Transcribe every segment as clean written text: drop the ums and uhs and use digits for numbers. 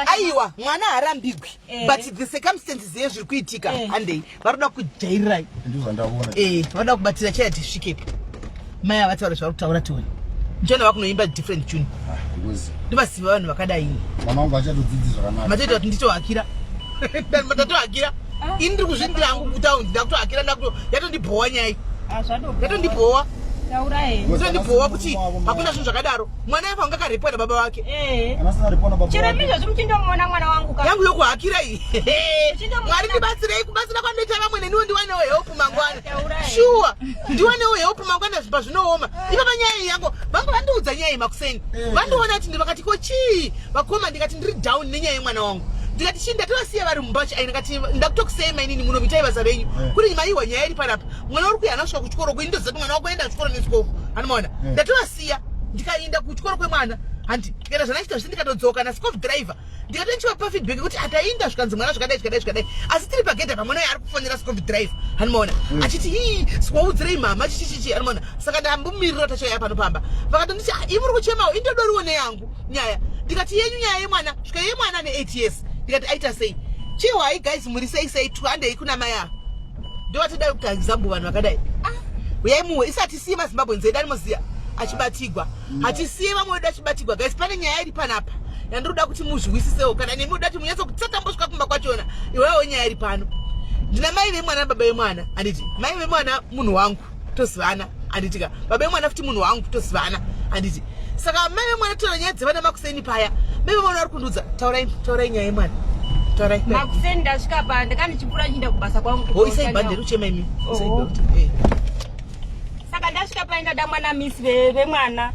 aiwa mwana harambigwi but the circumstances zviri kuitika handei varoda kujairirai varoda kubatira chaya tisvikepo mai avataura zvavari kutaura tioni ndiona vakunoimba different tune ndivasiva vanhu vakadai matoita kuti nditohakira matatohakira ini ndiri kuzvindira hangu kutaundi ndakutohakira yatondibhowa nyai yatondibhowa ndibhowa kuti hakuna zvinhu zvakadaro mwana yepa anga karipwa nababa vake yangu yokuhakira iyi mwari ndibatsirei kubatsira kwandoita vamwe neniwo ndiwanewo help mangwana shuwa ndiwanewo help mangwana zvimba zvinooma ipapa nyaya yangu vangu vandiudza nyaya makuseni vandiona kuti ndivakati ko chii vakoma ndikati ndiri down nenyaya yemwana wangu ndikati chii ndatovasiya vari mumbachi ayi ndikati ndakutokusema inini munomitai basa renyu kuri maiwa nyaya iri panapa mwana uri kuya anosvika kuchikoro kuindoziva kuti mwana wako enda kuchikoro nesikofu anomaona ndatovasiya ndikaenda kuchikoro kwemwana handi ndikaita zvanachiita zvisi ndikatodzoka nasikofu driver ndikatonchiva feedback yekuti atainda zvikanzi mwana zvakadai asi tiri pagedha pamwana ari kufonera sikofu driver anomaona achiti hii sikaudzirei mama chichichichi anomaona saka ndambomirira tachaya panopamba vakatonditi ivi muri kuchemawo indodoriwo neyangu nyaya ndikati yenyu nyaya yemwana svika yemwana ne8 years ndikati aita sei chihwai guys muri sei handei kuna maya ndowatodai kuta example vanhu vakadai uyai muwe isati siye mazimbabwe nzedi animoziya achibatigwa hatisiye vamwe vedu achibatigwa guys pane nyaya iri panapa yandiroda kuti muzvisisewo kana nemi uda kuti munyatso kutsatambosvika kumba kwachona iwewo nyaya iri pano ndina mai vemwana baba vemwana handiti mai vemwana munhu wangu tozivana handitika baba vemwana futi munhu wangu tozivana handiti saka mai vemwana taura nyaya dzevana makuseni paya mai vemwana vari kundudza taurai nyaya yemwana taurai makuseni ndasvika pa ndakandichipfuura chienda kubasa kwangu isai bhanderi uchema imi saka ndasvika paenda da mwana misi vemwana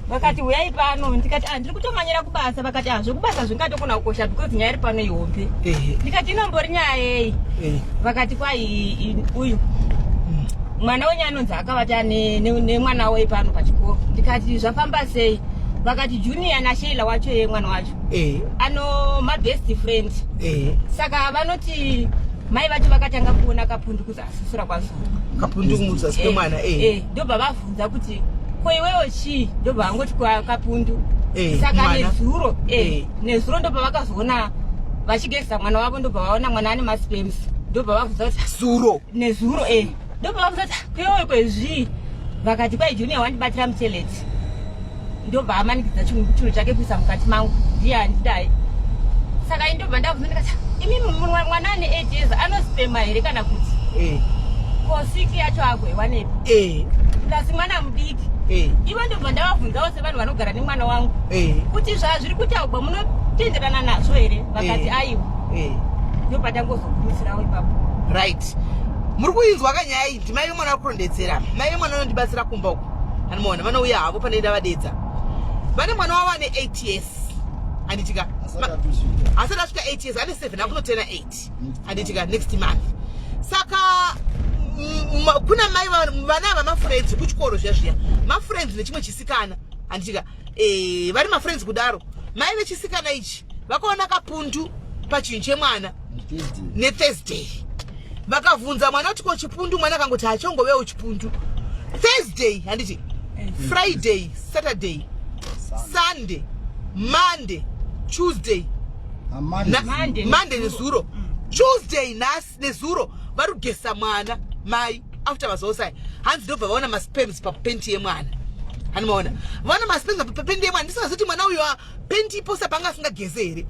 vakati uyai pano ndikati ndiri kutomanyira kubasa vakati zvekubasa zvingatokona kukosha because nyaya iri pano ihombe ndikati inombori nyaya yei vakati kwai uyu mwana wenyu anonzi akavata nemwana wei pano pachikoro ndikati zvafamba sei vakati junior nasheila wacho ye mwana wacho ano mabest friend saka vanoti mai vacho vakatanga kuona kapundu kuzasisura kwazvo kapundu kumuzasi kwemwana ndobva vabvunza kuti ko iwewo chii ndobva vangoti kapundu saka nezuro ndobva vakazoona vachigezisa mwana wavo ndobva vaona mwana ane maspems ndobva vabvunza kuti zuro nezuro ndobva vabvunza kuti kwewewe kwezvii vakati kwai junior wandibatira mucheleti ndobva amanikidza chinhu chake kuisa mukati mangu ndiye handidai saka indobva ndabvunza ndikati imi mwana ane 8 years anospema here kana kuti kosiki yacho agwewa nepi ndasi mwana mudiki ivo ndobva ndavabvunzawo sevanhu vanogara nemwana wangu kuti zvazviri kutaurwa munotenderana nazvo here vakati aiwa ndobva ndangozogumisirawo ipapo right muri kuinzwa kanyaya iyi ndi mai vemwana vari kurondedzera mai vemwana vanondibatsira kumba uku anomaona vanouya havo panoenda vadedza vane mwana wavo ane 8 years handitika asati asvika 8 years ane 7 akunotena 8 handitika next month saka kuna mai vana vamafriends kuchikoro zviya mafriends nechimwe chisikana handitika vari mafriends kudaro mai vechisikana ichi vakaona kapundu pachinhu chemwana nethursday vakavhunza mwana kuti ko chipundu mwana akangoti hachongovewo chipundu thursday handiti friday saturday sunday monday tuesday monday nezuro tuesday nezuro vari kugesa mwana mai after vazoosai hanzi ndobva vaona maspems papenti yemwana hanimaona vaona maspems papenti yemwana ndisingazoti mwana uyo penti iposa panga asingageze here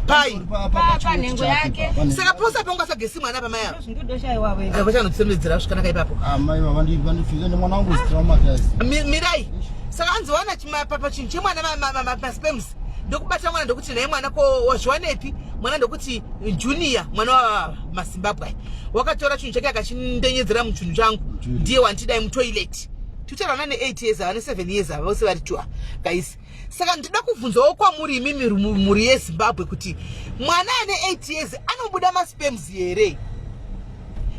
panhengo yake saka posa pangu asagesi mwana pamai avo vachanotsemedzera zvakanaka ipapo mirai saka anzowana pachinhu chemwana maspems ndokubata mwana ndokuti naye mwana ko wazviwanepi mwana ndokuti junior mwana wamazimbabwe wakatora chinhu chake akachindenyedzera muchinhu changu ndiye wandidai mutoilet tutaurana ne8 years ava ne7 years ava vose vari twa guys saka ndida kubvunzawo kwamuri imimi mhuri yezimbabwe kuti mwana ane 8 years anobuda maspems here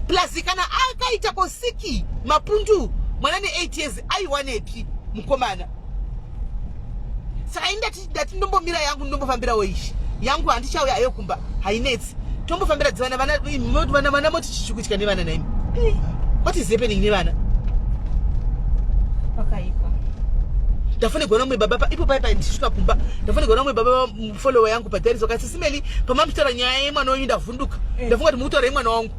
plus kana akaita kosiki mapundu mwana ne8 years aiwanepi mukomana saka indati ndombomira yangu ndombofambirawo izvi yangu handichauya ayo kumba hainetsi tombofambira dzivana moti chichikuitika nevana naimi what is happening nevana vakaipa ndafune kuona mwe baba ipo paipa ndishuka kumba ndafune kuona mwe baba follower yangu patari soka SIS MELLY pamamutara nyaya yemwana wangu ndavhunduka ndafunga kuti mutara yemwana wangu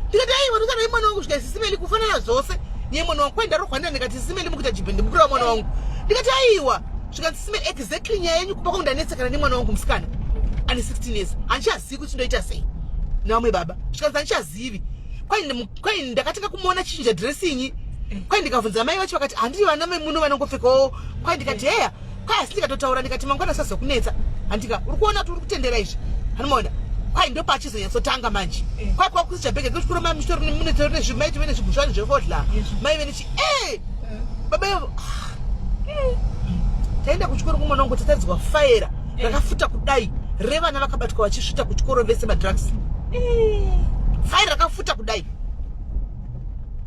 ndikati aiwa ndotara yemwana wangu kusvika SIS MELLY kufanana zvose yemwana wangu kwai ndarokwanira ndikati SIS MELLY mukuita jibhende mukuru wamwana wangu ndikati aiwa svika SIS MELLY exactly nyaya yenyu kupa kundanetsekana nemwana wangu musikana ane 16 years handichazivi kuti ndoita sei namwe baba svika handichazivi kwai ndakatanga kumuona chichinja dressing kwai ndikavhunza mai vacho vakati handiri vana vemuno vanongopfekawo kwai ndikati heya kwai asi ndikatotaura ndikati mangwana sazokunetsa handika uri kuona kuti uri kutendera izvi hanomaona kwai ndo pachizonyatsotanga manje kwai kwakusi chabhege kuchikuro mamistori munezvimai tive nezvigushwani zvefodla mai venechi baba yavo taenda kuchikoro kumwana wangu tatadzwa faira rakafuta kudai revana vakabatwa vachisvita kuchikoro vese madrugs faira rakafuta kudai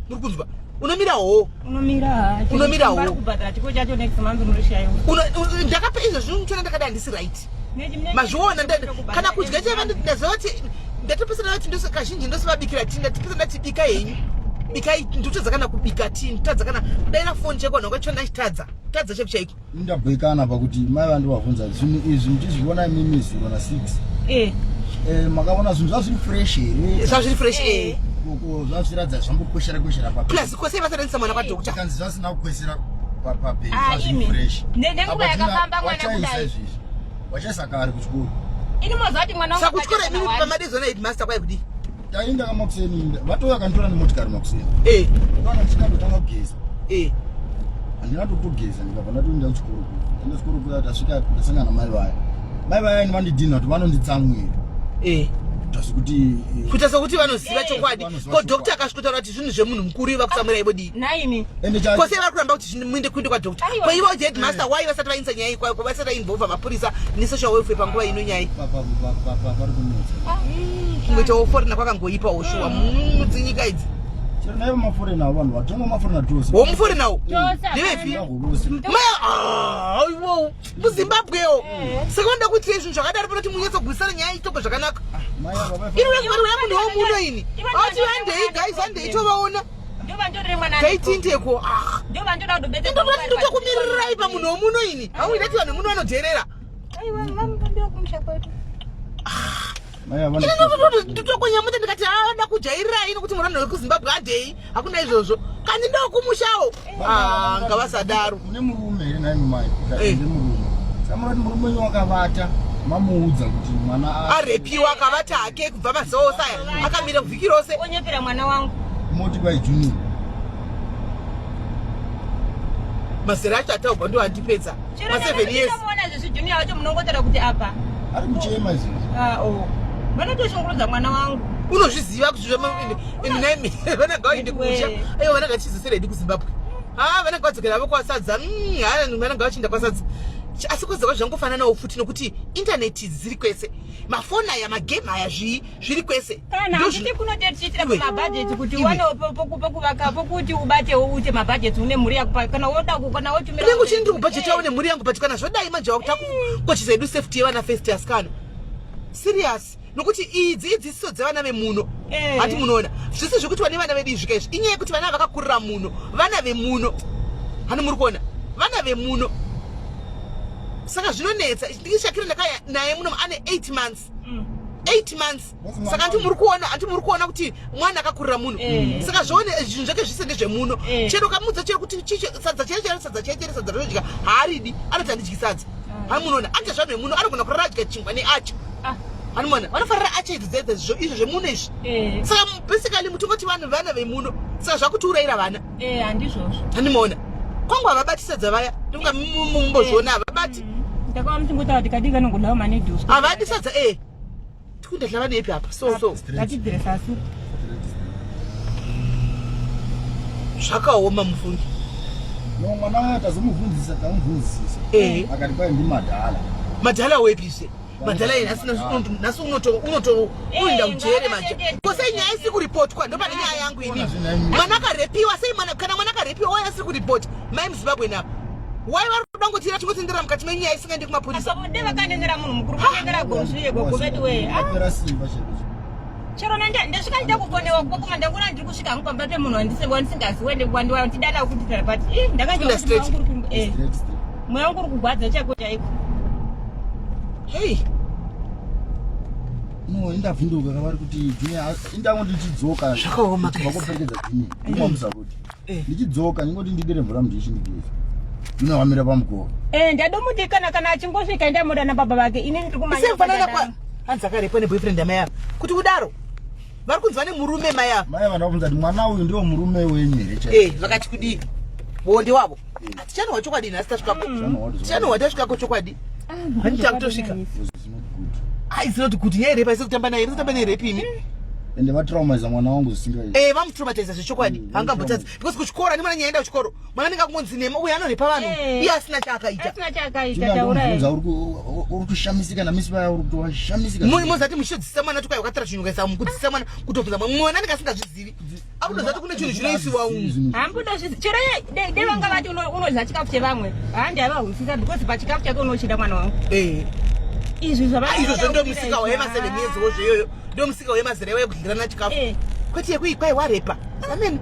muri kunzwa unomira ho ndakapa izvo zvinotona ndakada handisi right mazviona kana kudya chaiva ndazavati ndatopesana vati kazhinji ndosivabikira ti ndatopesana ndati bika henyu bikai ndotadza kana kubika ti ndotadza kana kudaira foni cheko nhonga chona chitadza cheku chaiko ndabhekana pakuti mai vandovabvunza zvinhu izvi muchizviona imimi 0 makaona zvinhu zvazviri fresh here zvazviri fresh zvazviradza zvambokweshera plus kwese vasaendesa mwana kwadokta kanzi zvasina kukwesera papei zvazviri fresh nenguva yakafamba mwana kudai wachaisa kari kuchikoro ini mozati mwana wangu sakuchikoro imini pamadezona headmaster kwai kudi taenda kamakuseni vatouya kanditora nemotikari makuseni kana chikandotanga kugeza handina totogeza ndikabva ndatoenda kuchikoro enda kuchikoro kuya tasvika ndasangana mai vaya ini vandidhina kuti vanonditsamwira tasi kuita sokuti vanoziva chokwadi ko dokta akasvikotaura kuti zvinhu zvemunhu mukuru ivakusamwira ibodi naimi kwose vari kuramba kuti muinde kuinde kwadzokta ko ivo headmaster wai vasati vainisa nyaya ikwayo ko vasati vainvolva mapurisa nesocial welfare panguva ino nyaya kungoitawo forena kwakangoipa oshuwa mudzinyika idzi naivo maforenawo vanhu vatonga maforena tose womuforenawo ndevepi aiwo muzimbabwewo saka vanoda kuitire zvinhu zvakadaro panoti munyatsogwisana nyaya itoko zvakanaka inovevari munhu womuno ini ati handei guys handei tovaona taitindeko ndotokumiririrai pamunhu womuno ini hauidati vanhu muno vanodherera ndotokonyamuta ndikati ada kujairirai nokuti muranhu wekuzimbabwe adhei hakuna izvozvo kandi ndokumushawo ngavasadaro une murume here naimimai murume samurati murume wenyu wakavata mamuudza kuti mwana arepiwa akavata hake kubva mazosa akamira kuvhiki rose onyepera mwana wangu moti by junior mazera acho ataubva ndo handipedza ma7 years muona zvezvi junior wacho munongotara kuti apa ari kuchema izvi vanotoshungurudza mwana wangu unozviziva kuti naimi vananga vainde kumusha aiwa vananga vachizosera idi kuzimbabwe vananga vadzokera vavo kwasadza vananga vachienda kwasadza asi kwezakwa zvangofananawo futi nokuti intaneti dziri kwese mafoni aya magame aya zviri kwese kana handiti kunotetichitira pamabhajeti kuti uwanewo pokuvaka pokuti ubatewo uite mabhajeti une mhuri yako kana woda kana wotumira kunenge uchindiri kubhajeti awo nemhuri yangu but kana zvodai manje wakuta kukochisa edu safety yevana first years kana serious nokuti idzi idzidziso dzevana vemuno hati munoona zvisi zvekuti vane vana vedu izvika izvi inyaya yekuti vana vakakurira muno vana vemuno hani muri kuona vana vemuno saka zvinonetsa ndikishakira ndakaya naye muno ane 8 months 8 months saka hati muri kuona kuti mwana akakurira muno saka zvoone zvinhu zvake zvise ndezvemuno chero kamudza chero kuti sadza chero sadza rinodya haaridi anoti handidyi sadza hani munoona anja zvanhu vemuno anogona kurara adya chingwa neacho hani mona vanofarira acha idzi izvo zvemuno izvi saka basically mutongoti vanhu vana vemuno saka zvakutiurayira vana handizvozvo hani mona kwangu havabati sadza vaya ndinga mumbozviona havabati ndakava muchingota kuti kadinga nongodawo manedhos havadi sadza tikundadlava nepi apa so ngatidzire sasi zvakaoma mufundi no mwana wayo tazomubvunzisa tamubvunzisisa akati kwai madhala wepise madhala ina nasi unotoenda ujere manje kose nyaya isi kuripotwa ndo pane nyaya yangu ini mwana akarepiwa sei kana mwana akarepiwa waya asiri kuripota mai muzimbabwe napa wai vari kuda ngotira chingotendera mukati menyaya isingaendi kumapurisa de vakanendera munhu mukuru kutendera gozviye gogoveduwe apera simba chero ndasvika ndida kufonewa kokoma ndangona ndiri kusvika hangu pamba pemunhu wandisingaziwe wandidawo kuti tarapati ndakanjaa mwe wangu uri kugwadza chako chaiko. Hey. No, indavhinduka kavari kuti Junior indango ndichidzoka. Zvakaoma vakopengedza Junior. Ndimwamusa kuti. Ndichidzoka ndingoti ndidire mvura ndichindigeza. Junior wamira pamukova. Ndadomuti kana achingosvika ndamuda nababa vake ini ndiri kumanya. Sefanana kwa anzakarepo neboyfriend yamaya. Kuti kudaro. Vari kunzwa nemurume maya. Maya vanobvunza kuti mwana uyu ndiwo murume wenyu here. Vakati kudii. Bonde wavo. Tichano wachokwadi nhasi tasvikapo. Tichano watasvikako chokwadi. Handita kutosvika. It's not good. Nyaya repa isikutamba naye, isikutamba naye repi imi. Ende vatraumaiza mwana wangu zvisingaiti. Vamutraumatiza zvechokwadi. Hangambotadzi. Because kuchikora ndimwana nyaenda kuchikoro. Mwana ndingakungonzi nema uye anorepa vanhu. Iye asina chaakaita. Asina chaakaita taura. Uri kushamisika namisi vaya uri kutoshamisika. Mozati mushodzisa mwana tukai wakatara chinhu kaisa mukudzisa mwana kutobvunza mwana ndingasingazvizivi. Abudo zati kune chinhu chinoisiwa umu. Hambudo chero de vanga vati unodya chikafu chevamwe. Handi avahwisisa because pachikafu chake unochida mwana wangu. Izvi zvavaiizvo ndo musika wema7 years wozvo iyoyo ndo musika wemazera wekugirana chikafu kwete yekuikwai warepa amen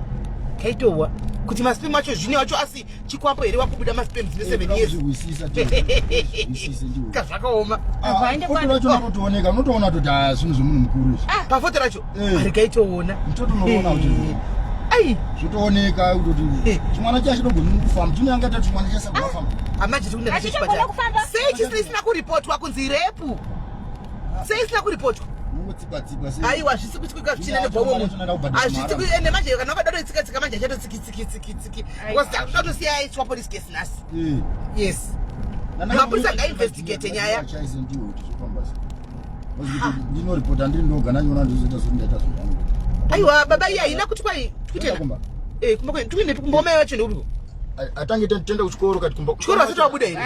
kaitowa kuti masipe macho zvine wacho asi chikwapo here wakubuda masipe dzine7 years kazvakaoma unotooneka unotoona kuti zvinhu zvemunhu mukuru izvi pafoto racho ari kaitoona totonoona kuti ai zvotooneka kutoti chimwana chachidogoni kufamba Junior angata chimwana chasakufamba amaje tikunda nachipatara sei chisina kuripotwa kunzi repu sei isina kuripotwa aiwa zvisi kutyika zvichina nebhomo hazviti ende manje kana vakadaro itsika manje achatotsikitsiki zvatosiya aiswa police case nhasi yes mapurisa ngainvestigate nyaya ndinoripota ndiri ndoga nanyona ndizoita zvindaita zvangu aiwa baba iya ina kuti kwai kutenda tuine kumboma yacho ndeuko atange tenda kuchikoro kati kumba chikoro vasati wabuda here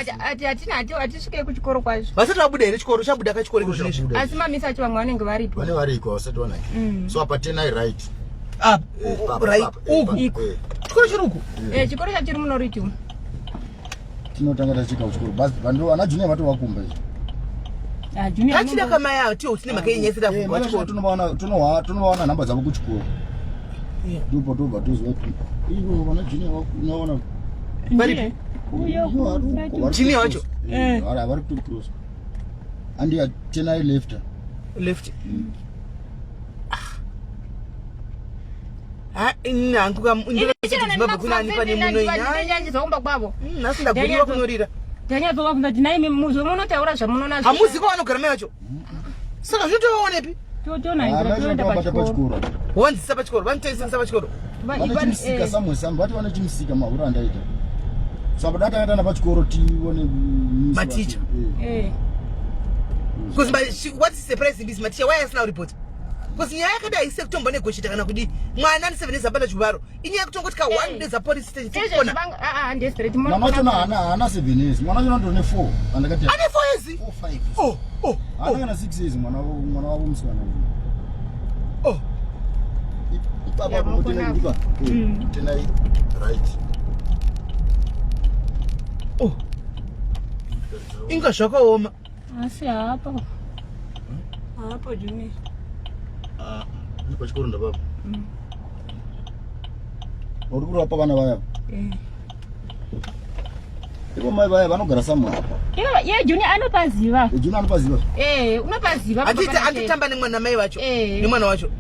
hatisvike kuchikoro kwazvo vasati wabuda here chikoro chabuda kachikoro iko zvinezvi asi mamisi acho vamwe vanenge varipo vane variko vasati wanacho so apa tenai right uku chikoro chiri uku chikoro chachiri munoriti umu tinotanga tachika kuchikoro basi vandu ana Junior vatovakumba izvi achida kamaya tiwo tine makainyesera vhunga chikoro tonovaona nhamba dzavo kuchikoro ndipo tobva tozwa kuti ivo vana Junior unaona vari Junior wacho vari kutori cross andi tenai left nangu ndinozimbabwe kunani pane muno inyanjizvaumba kwavo nhasi ndagoniwa kunyorira ndanyadzovabvunza kuti naimi muzwe munotaura zvamunonazvo hamuzi kwavanogara mai vacho saka zvinotovaonepi totonaitoenda pachikoro wanzisa pachikoro vanotoisisa pachikoro vane chimusika samwe sambe vati vane chimusika mahura andaita saka datangatana pachikoro tione maticha because what is surprising is maticha why asina report because nyaya yakadai ise kutomba negoshita kana kudi mwana ani 7 days apanda chivaro inyaya kutongoti ka 1 days apolice station tikona mwana wacho hana 7 days mwana wacho ndone 4 andakati ane 4 years 4 5 hana kana 6 years mwana wavo musikana ipapa pomutena ndipa tenai right inga zvakaoma asi hapo Junior pachikoro ndapapa uri kurapa vana vaya ivo mai vaya vanogara samwe apa ye Junior anopaziva Junior anopaziva unopaziva anditamba nemwana mai vacho nemwana wacho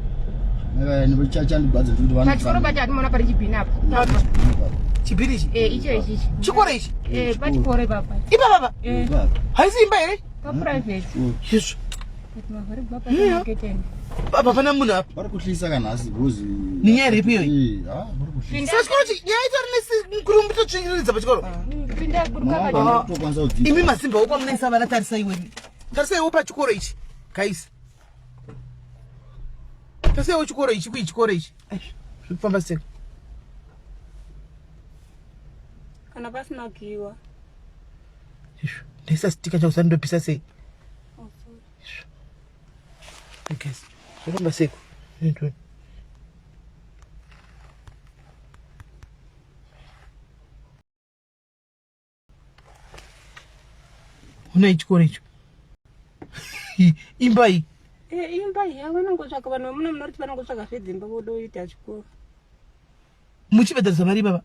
chandibadza kuti pachikoro pacho hatimona pari chibhini apo chibhini ichi icho ichichi chikoro ichi pachikoro ipapa ipapapa haisi imba here paprivate yesu mavari kubva pamaketeni apa pana munhu apa vari kuhlisa kanhasi bhozi ninyaya ripi iyoyi pinda chikoro chi nyaya itori kurumbutotsvinyiridza pachikoro imi mazimba uko munoisa vana tarisaiwo pachikoro ichi kaisi tarisaiwo chikoro ichi kuichikoro ichi zvikufamba sei kana pasina kuiwa ndaisa sitika chakusandopisa sei guys zvikufamba sei unai chikoro icho imba iyi imba iyi vanongotsvaka vanhu vamuna munoti vanongotsvaka zvedzimba vodoita chikoro muchibhadharisa mari baba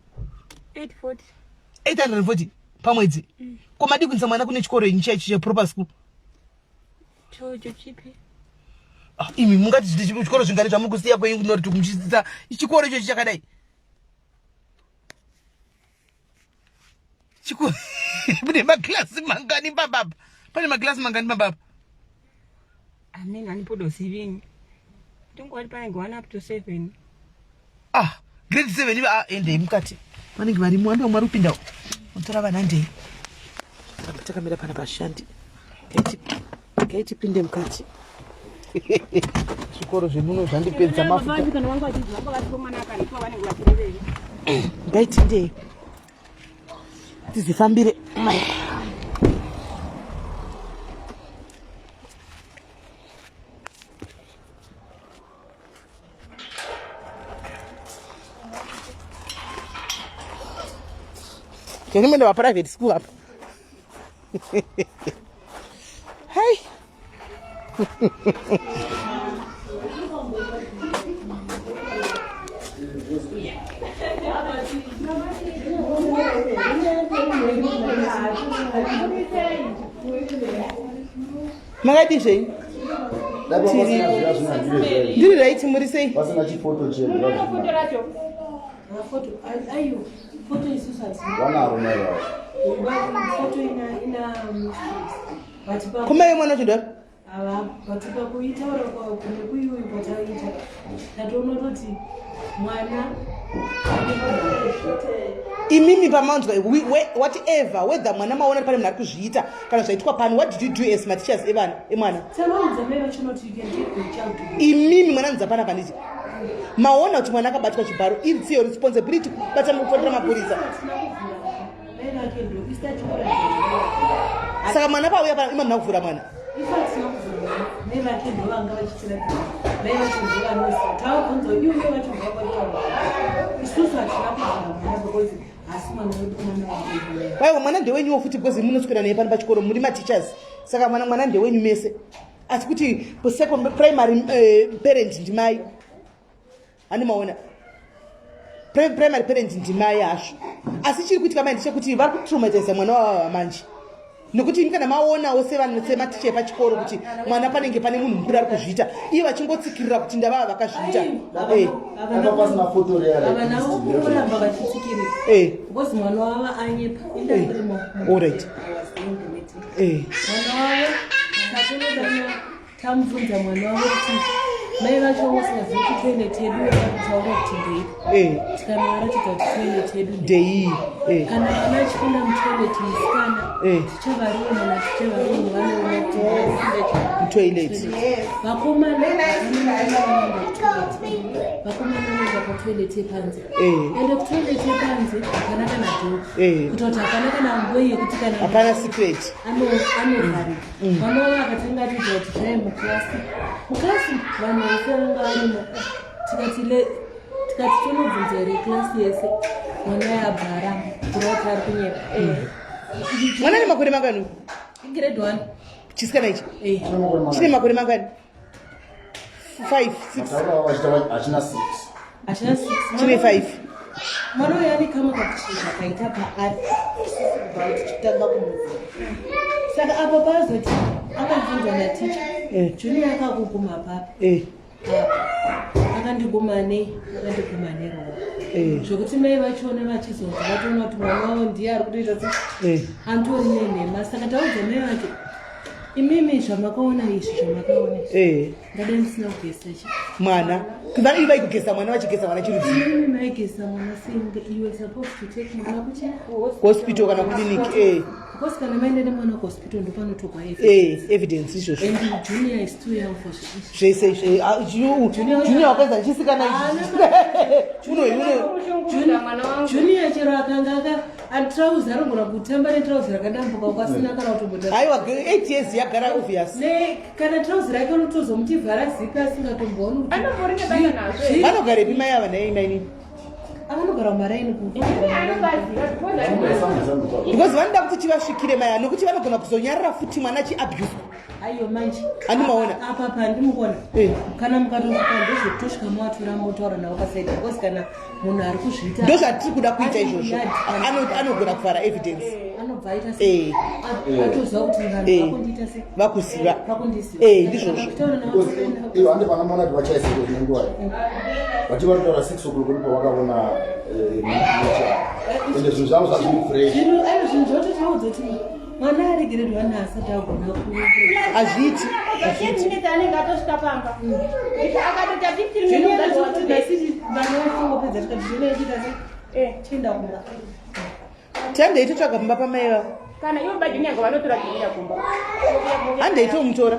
840 840 pamwedzi. Koma dikunza mwana kune chikoro inchi che proper school. Chocho chipi? Imi mungati chikoro zvingari zvamukusiya kwenyu kunoti kumuchitsitsa chikoro icho chakadai. Chikoro mune maklasi mangani bababa. Pane maklasi mangani bababa. Amene anipodo 7. Tungwari pane 1 up to 7. Grade 7 iba ende mukati. Vanenge vari mwambe mwari kupinda. Utora vana ndei. Takamira pana pashandi. Gaiti pinde mukati. Chikoro zvemuno zvandipedza mafuta. Gaiti ndei. Tizifambire. Kwenye mwende wa private school hapa. Hai. Magadi sei? Ndiri right muri sei? Pasina chifoto chenu. Foto ayo foto isusati Wana romero. Foto ina batipa Kuma yemwana chidwa? Batipa kuitaura kwa kuyu bataita. Natonototi mwana imimi pamanzwa whatever whether mwana maona pale mnari kuzviita kana zvaitwa pano, what did you do as my teachers emwana? Tamaudza mero chinoti you can take the child. Imimi mwana nzapana panditi maona kuti mwana akabatwa chibharo it's your responsibility kubata mukufonera mapurisa. Saka mwana pauya pana ima mna kuvhura mwana. Waiwa mwana ndewenyuwo futi because munoswera naye pano pachikoro muri mateachers. Saka mwana ndewenyu mese. Asi kuti primary parent ndimai. Ani maona. Primary parent ndimai asho. Asi chiri kuitika manje chekuti vari kutraumatize mwana wavo manje. Nokuti kana maona wose vanhu sematiche pachikoro kuti mwana panenge pane munhu mukuru ari kuzviita iye vachingotsikirira kuti ndavava vakazviita. Kana pasina foto real. Avana ukuramba vachitsikirira. Because mwana wavo anyepa indarimo. All right. Mwana wavo katonodana tamvunza mwana wavo kuti mai vacho vasingazivi kuti toilet yedu yakataura kuti ndei. Tikana varatidza kuti toilet yedu ndei. Kana vana vachipinda mutoilet musikana tichavarona natichavaroni vanoona kuti toilet. Vakomana vanoenda kutoilet yepanze. Ende kutoilet yepanze hapana kana dhoki. Kutoti hapana kana nguo yekuti kana hapana secret. Anovharika. Vana vavo vakatangatidza kuti zvai muklasi vanhu vese vanga varimo. Tikati tonobvunza here klasi yese mwana yabhara kurauti ari kunyepa. Mwana ane makore mangani? Grade 1. Chisikana ichi? Chine makore mangani? 5, 6. Achina 6. Chine 5. Mwana uyo ane kama kakushika kaita paari tichitanga kumuvura. Saka apo pazoti akabvunzwa naticha juni akakuguma papi. Akandiguma nei rowa. Zvokuti mai vachona vachizonzi vatoona kuti mwana wavo ndiye ari kutoita kuti antori nenhema. Saka taudza mai vacho imimi zvamakaona izvi zvamakaona ndada ndisina kugesa chi mwana kuva iva ikugesa mwana vachigesa mwana chiri dzii imimi maigesa mwana senge iwe supposed to take mwana kuchi hospital kana clinic. Because kana maende nemwana kuhospital ndo panotogwa evidence izvozvo. And junior is too young for zvese junior wakaisa chisikana junior chero akanga trouser arongora kutamba netrouser rakadambuka kwasina kana kutobota. Aiwa 8 years yagara obvious. Kana trouser yake unotozomutivhara zipi asingatombooni kuti anomboringa bana nazvo. Vanogara epi mai ava naini? Avanogara maraini because vanoda kuti chivasvikire maya nokuti vanogona kuzonyarira futi mwana chiabuse. Aiyo manje andimaona apa pandimukona kana mukatomuka ndozvotosvika mwatora motaura navo pasaidi because kana munhu ari kuzviita ndozvatiri kuda kuita izvozvo anogona kuvhara evidence. anobva aita sei atoziva kuti vanhu vakundiita sei vakuziva ndizvozvo hande vanamona kuti vachaisa nenguva vati vanotaura 6 o'clock ndipo vakaona ende zvinhu zvavo zvazviri fresh zvinhu zvototaudza kuti mwana ari grade 1 asati agona hazviiti anenge atosvika pamba akatoti vana vachingopedza tikati zvinoitika sei tienda kumba tandeitotsvaga mumba pamai vavo kana ivo bajinyaga vanotora kuenda kumba handeitomutora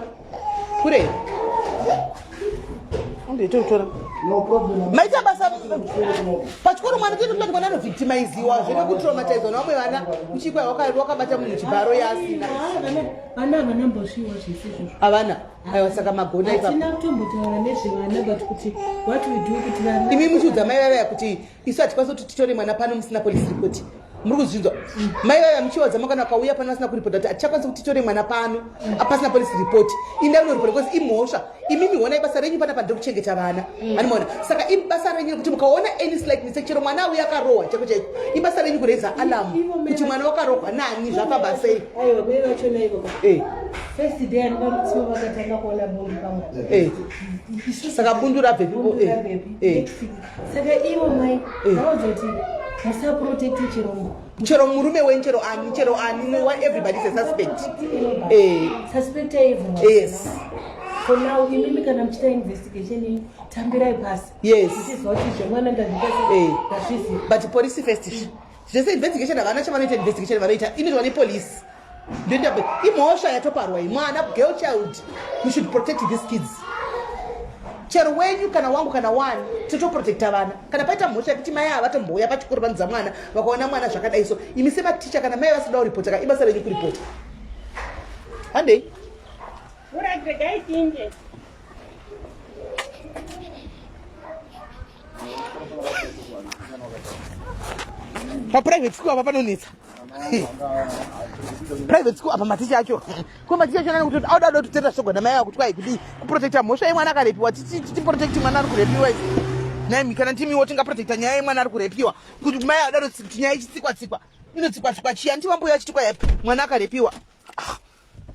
kure handeitomutora maita basa pachikoro mwana tinotoati mwana anovhictimiziwa zvede kutraumatizwa nevamwe vana uchikwa wakabata munhu chibharo yaasina vana havanambosviwa zvese izvozvo havana aiwa saka magona hatina kutombotaura nezvevana but kuti what we do kuti vana imi muchiudza mai vavaya kuti isu hatikwanisi kuti titore mwana pano musina polisi report muri kuzvinzwa mai vavaya muchiwadza makana akauya pano asina kuripota kuti hatichakwanisi kuti titore mwana pano apasina polisi report inda unoripota because imhosva imimi honai basa renyu panapa ndiri kuchengeta vana animaona saka ibasa renyu kuti mukaona any slight mistake chero mwana auya akarohwa chaiko chaiko ibasa renyu kureza alamu kuti mwana wakarohwa nani zvapabasei aiwa mai vachona ivo first day anoda mutsivo vakatanga kuona bundu pamwe saka bundu rabvepipo saka ivo mai vaodzoti musaprotecte chero murume wenyu chero ani everybody is a suspect suspect evil yes for now imimi kana muchita investigation tambirai pasi yes zvichizwa kuti zvemwana ndazvizvi but police first zvese investigation havana chavanoita investigation vanoita inoitwa nepolisi ndoita imhosva yatoparwa mwana girl child you should protect these kids chero wenyu kana wangu kana wani totoprotecta vana kana paita mhosva yekuti mai havatomboya pachikoro panodza mwana vakaona mwana zvakadai so imi sematicha kana mai vasida kuripota ka ibasa renyu kuripota handei paprivate school apa panonetsa private school apa maticha acho ko maticha acho nanokuti auda kutenda shogona mai akuti kwai kudi kuprotecta mhosva yemwana akarepiwa tichiprotecti mwana ari kurepiwa izvi naimi kana timiwo tingaprotecta nyaya yemwana ari kurepiwa kuti mai auda kuti nyaya ichitsikwa-tsikwa inotsikwa-tsikwa chiya ndivambuya achitwa yapi mwana akarepiwa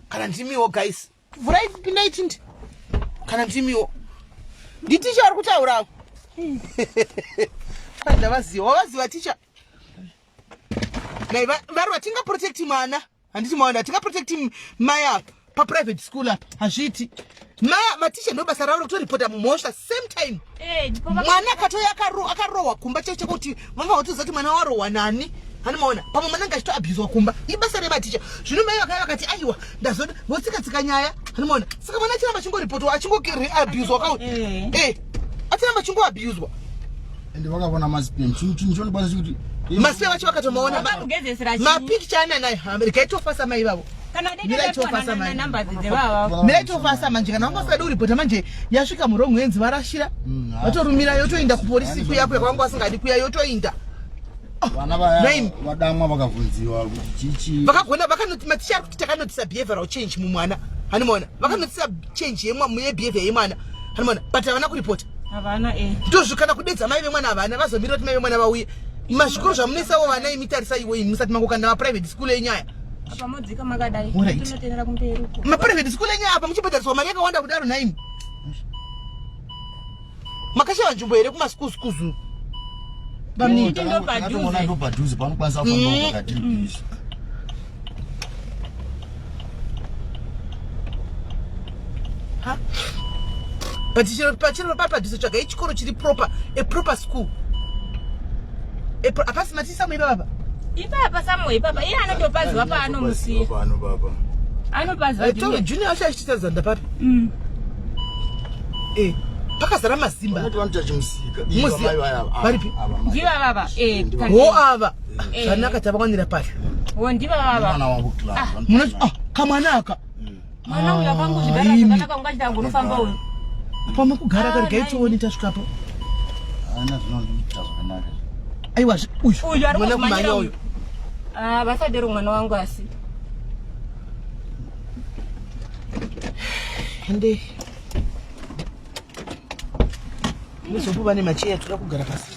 kana ndimiwo guys vurai pindai chindi kana ndimiwo nditicha ari kutaurawo ndavaziva wavaziva ticha nai vari vatingaprotecti mwana handiti mwana hatingaprotecti maya paprivate school apa hazviti maya maticha ndo basa ravo kutoripota mumhosva same time mwana akatoya akarohwa kumba chaicho kuti vanga vatoziva kuti mwana warohwa nani hanimaona pamwe mwana anga achitoabhuzwa kumba ibasa rematicha zvino mai vakaya vakati aiwa ndazoda votsika-tsika nyaya hanimaona saka mwana achiramba achingoripotwa achingoabhuzwa kauti achiramba achingoabhuzwa ende vakavona masipeni chinhu chonokwanisa kuti masipe vacho vakatomaona mapikicha ananayo rikaitofasa mai vavo miraitofasa manje kana vanga vasingadi kuripota manje yasvika murongo wenzi varashira vatorumira yotoinda kupolisi kuya kuya kwavanga vasingadi kuya yotoinda vana vaya vadamwa vakavhunziwa kuti chichi vakagona maticha ari kuti takanotisa behavioral change mumwana hanimaona vakanotisa change yebehavior yemwana hanimaona but havana kuripota havana ndozvo kana kudedza mai vemwana havana vazomirira kuti mai vemwana vauye mazvikoro zvamunoisawo vana imitarisa iwoyi musati mangokanda maprivate school enyaya apa modzika makadai tinotendera kumberi uko maprivate school enyaya apa muchibhadhariswa mari yakawanda kudaro naimi makashava nzvimbo here kumasikuzukuzu pamnitondobhadhuze panokwanisa kufamba pakati but pachiro papadhuze tsvaga ichikoro chiri proper aproper school apasi matisa mwe baba ipapa samwe ipapa iye anotopaziva paanomusiya anopaziva junior acho achichita zanda papi pakazara mazimba varipi ndiva vava ho ava zvanaka tavakwanira pazvo ho ndiva vava kamwana aka mwana uyu akangozvigara zvakanaka ungachita ngorufamba uyu pama kugara karigaitioni tasvikapo aiwa uyu ari kumanyira uyu vasadero mwana wangu asi ende nezombuva nemacheya toda kugara pasi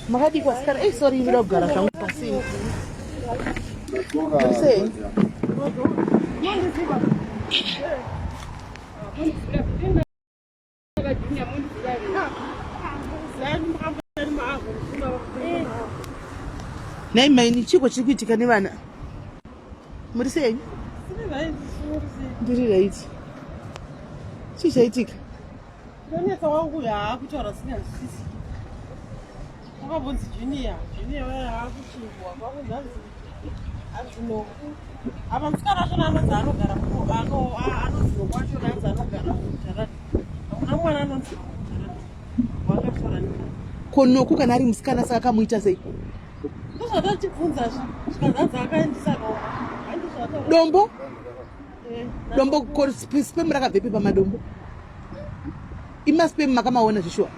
Makadi kwa skara. Sorry, mira kugara zvangu pasini. Sei. Nei maini chiko chiri kuitika nevana. Muri sei? Ndiri right. Chii chaitika? Ndonetsa wangu yaakutaura singazwisisi. Wakabvunzi junior yaakuchingwa kwakuzanzi azvino apa musikana achona anonzi anogara anonzi kwacho nanzi anogara mutarata hakuna mwana anonzi mutarata wakataura nei konoku kana ari musikana saka akamuita sei ndozvatachibvunzazve zvikanzanzi akaendisa dombo dombo spem rakabvepi pamadombo imaspem makamaona zvishwa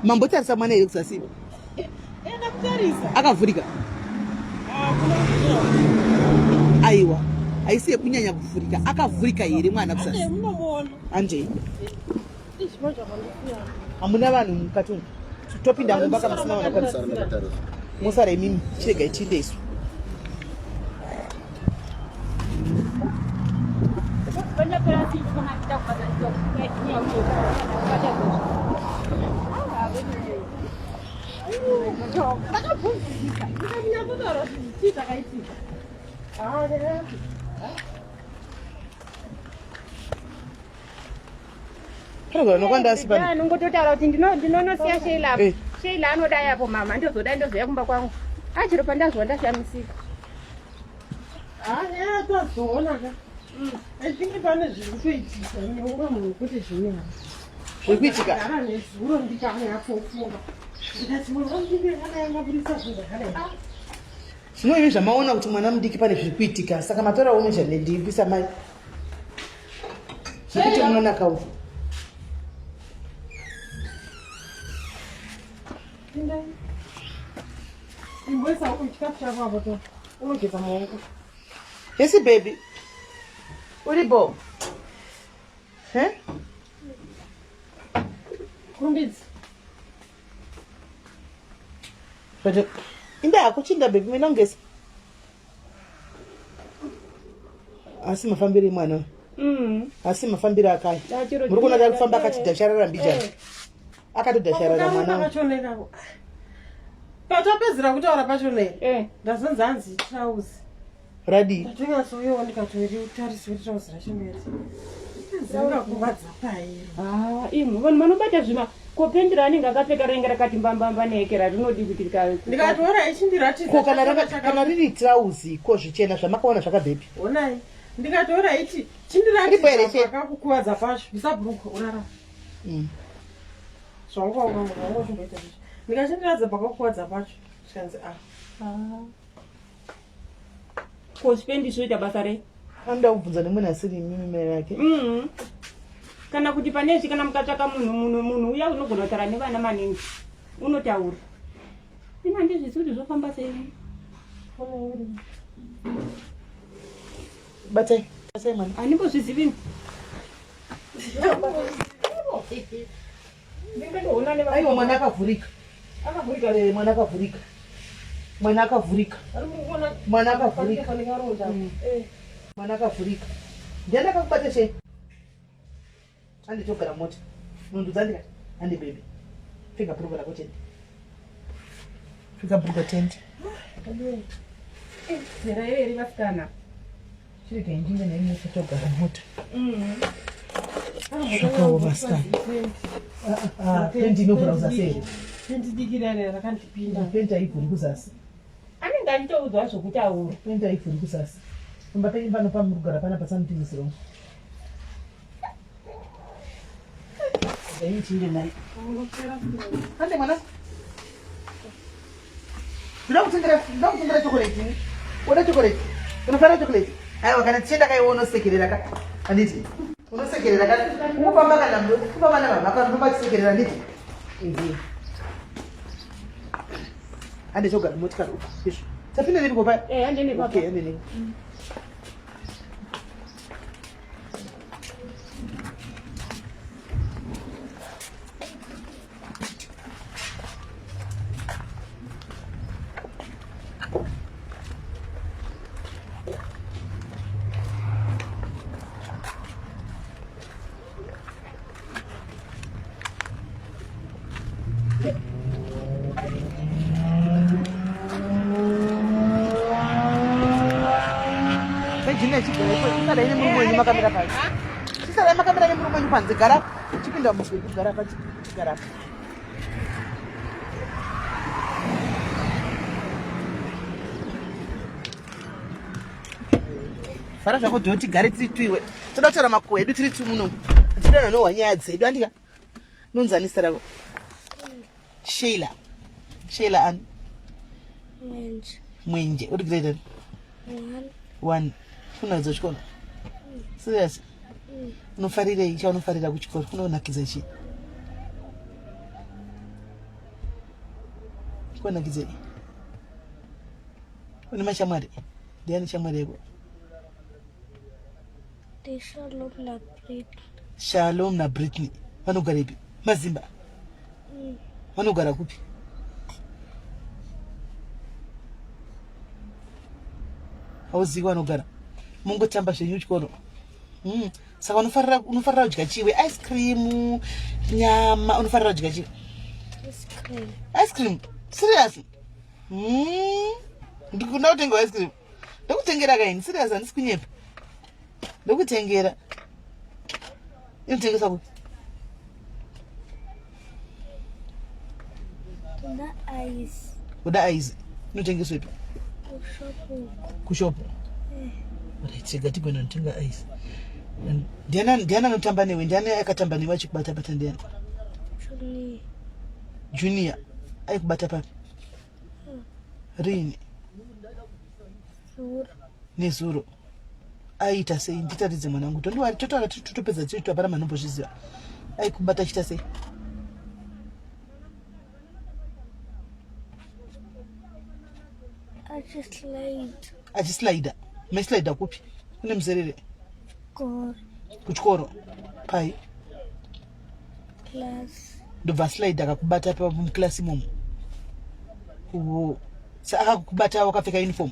mambotarisa mwana here kusasiva akavhurika aiwa haisi yekunyanya kuvhurika akavhurika here mwana kusasi handei hamuna vanhu mukati umu topinda mumba kana musina vanakwanisa musara imimi chirega ichiindeiswa nongototaura kuti ndinonosiya sheila sheila anoda yapo mama ndozoda ndozoya kumba kwangu achiro pandazowa ndashamisika tazoonaka echinge pane zviri kuitika nyonga munhu kuti zvine zviri kuitika ara nezuro ndikanyatsofunga ndikati munhu wandinge akayangabudisa zvozvakadai zvino imi zvamaona kuti mwana mudiki pane zviri kuitika saka mataurawo nezvanendipisa mai zvekuti munonaka uku imboisa uku chikafu chako apo to unogeza maoko yesi baby uribo kurumbidzi inda yakuchinda baby menongesa asi mafambiro emwana asi mafambiro akaya muri kuona ari kufamba akati dhasharara mbijana akatodhasharara mwana patapedzera kutaura pacho nei ndazonzi hanzi trauzi radi ndatonyasoyowo ndikatori utarisi wetrauzi racho meri zingakuvadza paero imwe vanhu vanobata zvima kopendera anenge akapfeka renga rakati mbambamba neekera rinodi kuti ndikatoora ichindiratidza kana riri trauzi ko zvichena zvamakaona zvakabvepi onai ndikatoora ichi chindiratidza pakakukuvadza pacho musabhuruka urara zvangochimboita zvicho ndikachindiratidza pakakuvadza pacho zvikanzi kospendisoita basa rei anoda kubvunza nemunhu asiri mimimero yake kana kuti panezvi kana mukatsvaka munhu uya unogona kutaura nevana maningi unotaura ina ndizvisi kuti zvofamba sei batai mwana handimbozvizivini aiwa mwana akavhurika mwana akavhurika mwana akavhurika mwana akavhurika mwana akavhurika ndiani akakubata sei anditogara mota munhu dzandika handi baby pfeka bhuruka rako tende pfeka bhuruka tende zera iri vasikana chirega injinga naimota togara mota zvakawo vasikana pendi inobhurauza sei pendi dikirane rakandipinda pendi haibvuri kuzasi anenge achitoudzwa zvokutaura pendi haibvuri kuzasi kumba penyu pano pamurugara pana pasamutingisiro daichinde nai ande mwana ndoda kutsengera chokoleti oda chokoleti unofanira chokoleti aiwa kana tichienda kaiwo unosekerera ka anditi unosekerera ka unofamba kana kufamba namamhaka unofamba chisekerera anditi ande chogara motikari isvo tapinda niripo paya andinei Sisada ine murume wenyu makamira pasi. Sisada makamira nemurume wenyu panze. Gara chipinda mugwegwe. Gara pasi. Gara. Fara zvako dhoti gare tiri tuiwe. Toda kutaura makuhwe edu tiri tumuno. Tidana nohwa nyaya dzedu andika. Nonzani zita rako? Sheila. Sheila ani? Mwenje. Uri grade 1. Unoedza kuchikoro? Serious? Unofarirei? Chaunofarira kuchikoro? Unonakidza chii? Kunonakidzei? Une mashamwari? Ndiani shamwari yako? Shalom na Britney. Vanogara ipi? Mazimba? Vanogara kupi? Hauzivi vanogara? Mungotamba zvenyu chikoro. Saka unofarira kudya chiwe? Ice cream, nyama, unofarira kudya chiwe? Ice cream? Serious? Ndikunda kutenga ice cream. Ndokutengera kaini? Serious handisi kunyepa. Ndokutengera. Inotengesa kupi? Kuda ice. Inotengeswa ipi? Kushopu. Right, tigwe notenga ice. Ndiana anotamba newe? Ndiani akatamba newe achikubata ndiani? Junior. Aikubata papi? Rini? Nezuro. Aita sei? Nditaridze mwanangu. Tondiwari totaura totopedza tiri twapara manombozviziva. Aikubata chita sei? Achislida. Meslida kupi? Kune mzerere? Kuchikoro? Pai? Ndobva slide akakubata pa muklasi imomo. Sa akakubata wakapfeka uniform.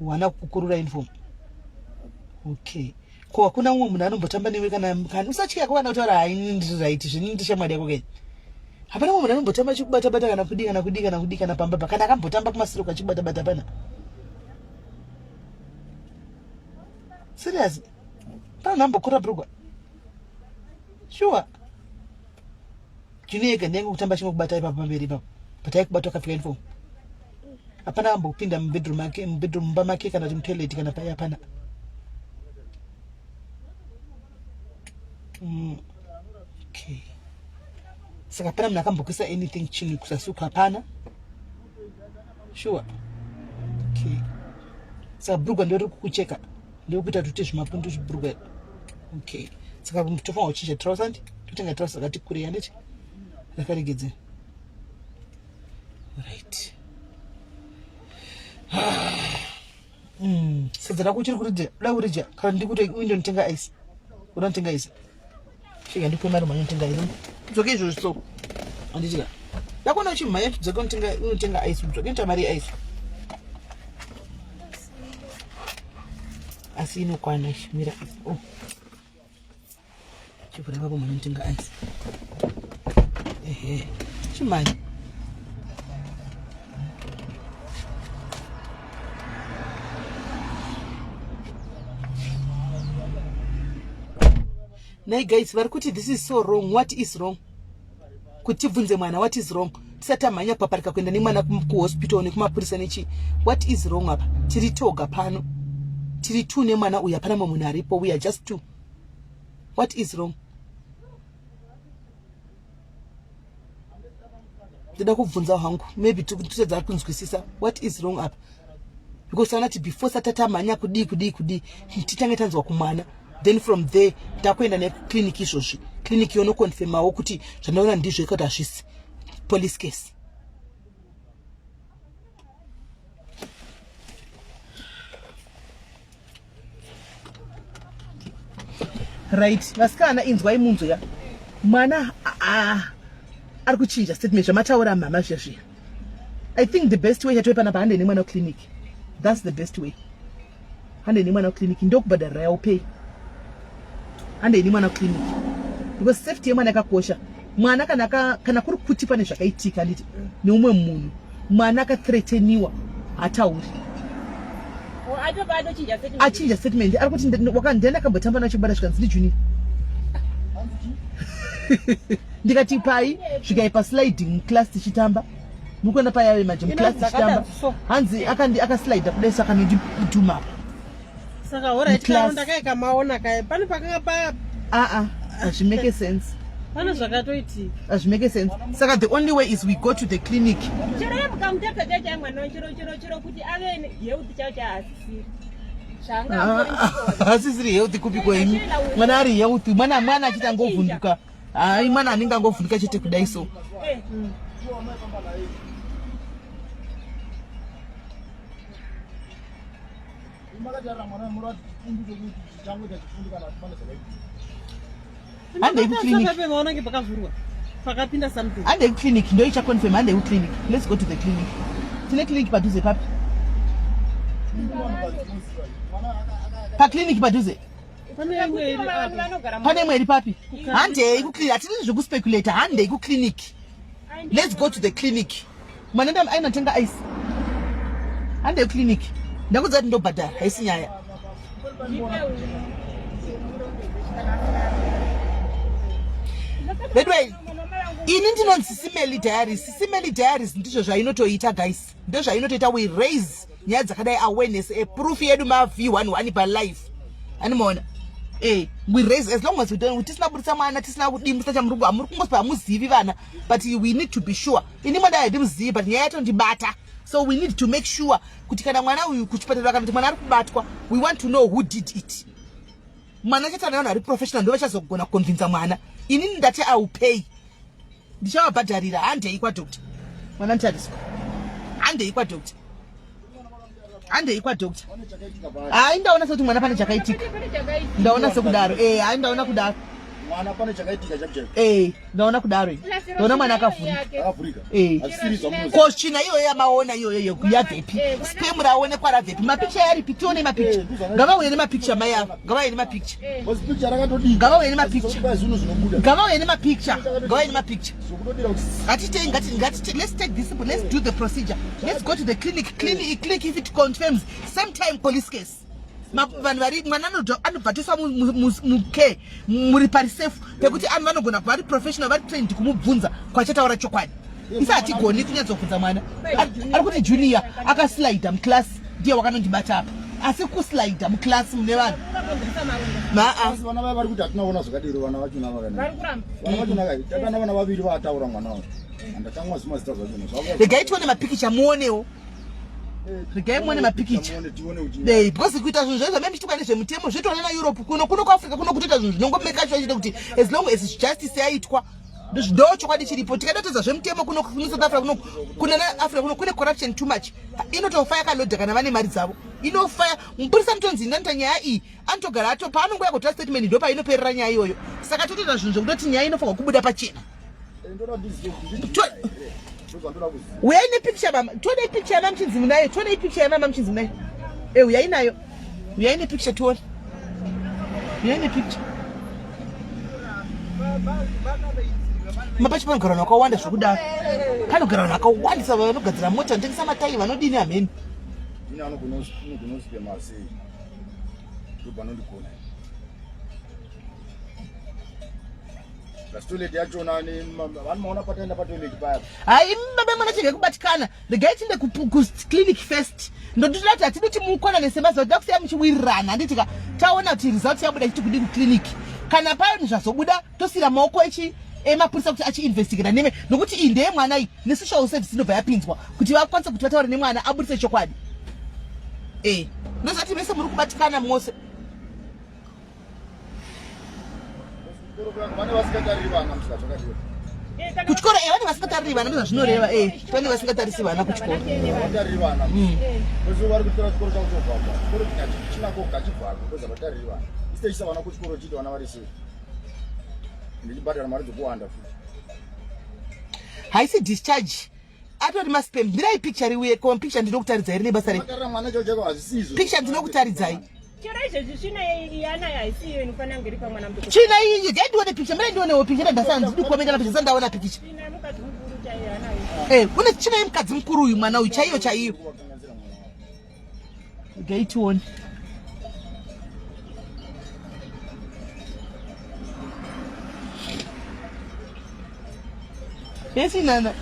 Wana kukurura uniform. Okay. Ko hakuna umwe munhu anombotamba newe kana usatya kuwana kutaura haini ndiri right zvini ndishamwari yako keni. Hapana munhu anombotamba chikubata kana kudika pamba kana akambotamba kumasiro kachibata pana. Serious? Pana nambokura brugwa. Sure. Junior ndengo kutamba chimokubata ipapo pamberi ipapo. Patai kubata akapfeka uniform. Hapana ambopinda mubedroom yake, mumba make kana toilet kana paya hapana. Okay. Saka pana mna kambokisa anything chini kusasuka hapana. Sure. Okay. Saka brugwa ndio kukucheka. Ndio kuita tuti zvimapundu zvibrugwa. Okay. Saka mtofa uchinje trouser ndi tutenga trouser kati kuri yandichi. Rakaregedze. Right. Sedzera kuchiri kurije, laurija, kana ndikuti uinde ntenga ice. Unontenga ice. Shika ndikupe mari manje ntenga ice. Dzoke izvo so. Andichika. Ndakona uchimhanya dzoke untenga ice, dzoke nta mari ice. Asi inokwana shimira. Oh. Chipura baba manje ntenga ice. Chimanya. Nay guys, varikuti this is so wrong. What is wrong? Kutibvunze mwana what is wrong? Tisatamhanya paparika kuenda nemwana kuhospital nekumapurisa nechi. What is wrong apa? Tiri toga pano. Tiri tu nemwana uya pana munhu aripo. We are just two. What is wrong? Ndida kubvunza hangu. Maybe tusedza kunzwisisa. What is wrong apa? Because anati before satatamhanya kudi titange tanzwa kumwana. Then from there takwenda ne clinic izvozvi. Clinic yono confirmawo kuti zvandaona ndizvo ikati hazvisi police case. Right, vasikana inzwai munzwe ya. Mwana ari kuchinja statement zvamataura mama zvezvi. I think the best way chatoe pana pahande nemwana clinic. That's the best way. Hande nemwana clinic ndokubhadharira yawo pay. Hande nemwana clinic. Because safety yemwana yakakosha. Mwana kana kuri kuti pane zvakaitika nditi neumwe munhu. Mwana akathreateniwa hatauri. achinja statement ari kuti wakandenda kambotamba nachibada svikanzi ndi juni ndikati pai zvikaipa sliding class tichitamba mukwenda payave majim class tichitamba hanzi akaslida kudai saka nendituma saka hora chikaro ndakaika maona kai pane pakanga pa azvimake sense pane zvakatoitika azvimake sense saka the only way is we go to the clinic chero yemukamutepfeta chamwana chiro kuti ave health chao chaasisiri asisiri health kupi kwaimi mwana ari health mwana achita ngovhunduka hai mwana anenge angovhunduka chete kudai so handei kuclinic ndo ichaconfirm handei kuclinic let's go to the clinic tine clinic padhuze papi paclinic padhuze pane imwe iri papi handei kuclinic hatini zvekuspekulata handei kuclinic let's go to the clinic mwana ainatenga ice handei kuclinic ndakudza kuti ndobhadhara haisi nyaya veduwee ini ndinonzi SIS-MELLY diaries ndizvo zvainotoita guys ndo zvainotoita we raise nyaya dzakadai awareness proof yedu v11 palife animaona we raise as long as tisina budisa mwana tisina kudimbisa chamurungu amuri kungospa hamuzivi vana but we need to be sure ini mwadai ndimuzivi but nyaya yacho ndibata so we need to make sure kuti kana mwana uyu kuchipatara kana kuti mwana ari kubatwa we want to know who did it mwana chatana vanhu ari professional ndo vachazogona kuconvinza mwana inini ndati I will pay ndichavabhadharira handei kwadokta mwana nditariswa handei kwadokta hai ndaona sekuti mwana pane chakaitika ndaona sekudaro hai ndaona kudaro mwana pane chakaitika chakujai ndaona kudaro ndaona mwana akavhurika ko china iyoyo yamaona iyoyo yabvepi spam raonekwa rabvepi mapicha yaripi tione mapicha ngavauye nemapicha mai avo ngavauye nemapicha ngavauye nemapicha let's take this, let's do the procedure, let's go to the clinic if it confirms same time police case vanhu vari mwana anobvatiswa muke muri pari safe pekuti anhu vanogona kuva vari professional vari trained kumubvunza kwachataura chokwadi isi hatigoni kunyatsokudza mwana ari kuti junior akaslida muclass ndiye wakanondibata apa asi kuslida muclass mune vanhu vana vai vari kuti hatinaona zvakadiro vana vachona vana vana vaviri vaataura mwana wavo andatangwa zvimazita zvachona regai tione mapikicha muonewo regai muone mapikicha because kuita zvinhu zvaizvo membichitikwa nezvemutemo zvitoona naeurope kuno kuafrica kuno kutoita zvinhu zvinongomeka sure chite kuti as long as justice yaitwa ndo chokwadi chiripo tikadotedza zvemutemo kuno South Africa kuna Africa kuno kune corruption too much inotofaya kalodha kana vane mari dzavo inofaya mupurisa mutonzi ndanta nyaya iyi anotogara ato paanongoya kutora statement ndo painoperera nyaya iyoyo saka totoita zvinhu zvekutoti nyaya inofanwa kubuda pachena uyai nepicture mama tione picture yamama mchinzi munayo tione picture yamama mchinzi munayo uyai nayo uyai nepicture tione uyai nepicture mapachi panogara vanhu vakawanda zvekudaro panogara vanhu vakawandisa vanogadzira mota vanotengesa matayi vanodini hameni ini anogonosipema sei ndopanondikona lasitoleti yachona vanomaona pataenda patoileti paya hai baba mwana chenge kubatikana regai tiende kuclinic first ndototi hatidoti mukona nesemaziva toda kusiya muchiwirirana handitika taona kuti result yabuda chiti kudi kuclinic kana payoni zvazobuda tosiyira maoko emapurisa kuti achiinvestigata neme nokuti iyi ndeye mwana iyi nesocial service inobva yapinzwa kuti vakwanise kuti vataure nemwana aburise chokwadi ndozvati mese muri kubatikana mose kuchikoro vane vasingatariri vana ndozvazvinoreva pane vasingatarisi vana kuchikoro haisi discharge atori maspam ndirai picture riuye koma picture ndinokutaridzai rine basa picture ndinokutaridzai china iyi gaidione picture mira ndionewo picture ndasana ndikukomenda picture sandaona picture une china yemukadzi mukuru uyu mwana uyu chaiyo Gate one. Esi nana.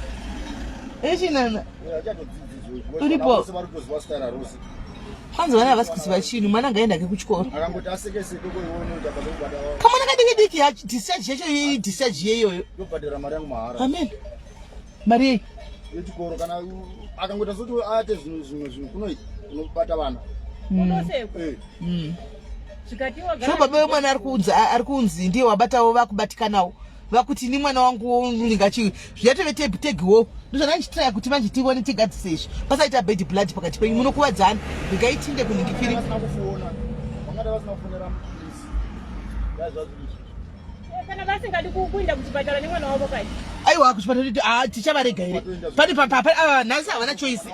Uripo. Kwanza wana vasikusiva chini mwana ngaenda ke kuchikoro. Akangoti asekeseke kuiona utakazobata. Kamwana kadiki ya discharge yacho discharge yeyoyo. Yobhadhira mari yangu mahara. Amen. Mari yechikoro kana akangoti zoti ate zvimwe kunoita unobata vana. Unoseko. Zvikatiwa gara. Baba mwana ari kunzi ndiye wabatawo vakubatikanawo. Vakuti ni mwana wangu ndingachi zviatove tegiwo ndozvana ndichitaya kuti manje tione tigadzisezvo pasaita bed blood pakati penyu munokuvadzana ndingaitinde kuningipiri kufuona vangada vasina kufonera mupolisi yazvazvizvi kana vasingadi kuenda kuchipatara nemwana wavo kai aiwa kuchipatara tichavarega here pani papa nhasi havana choice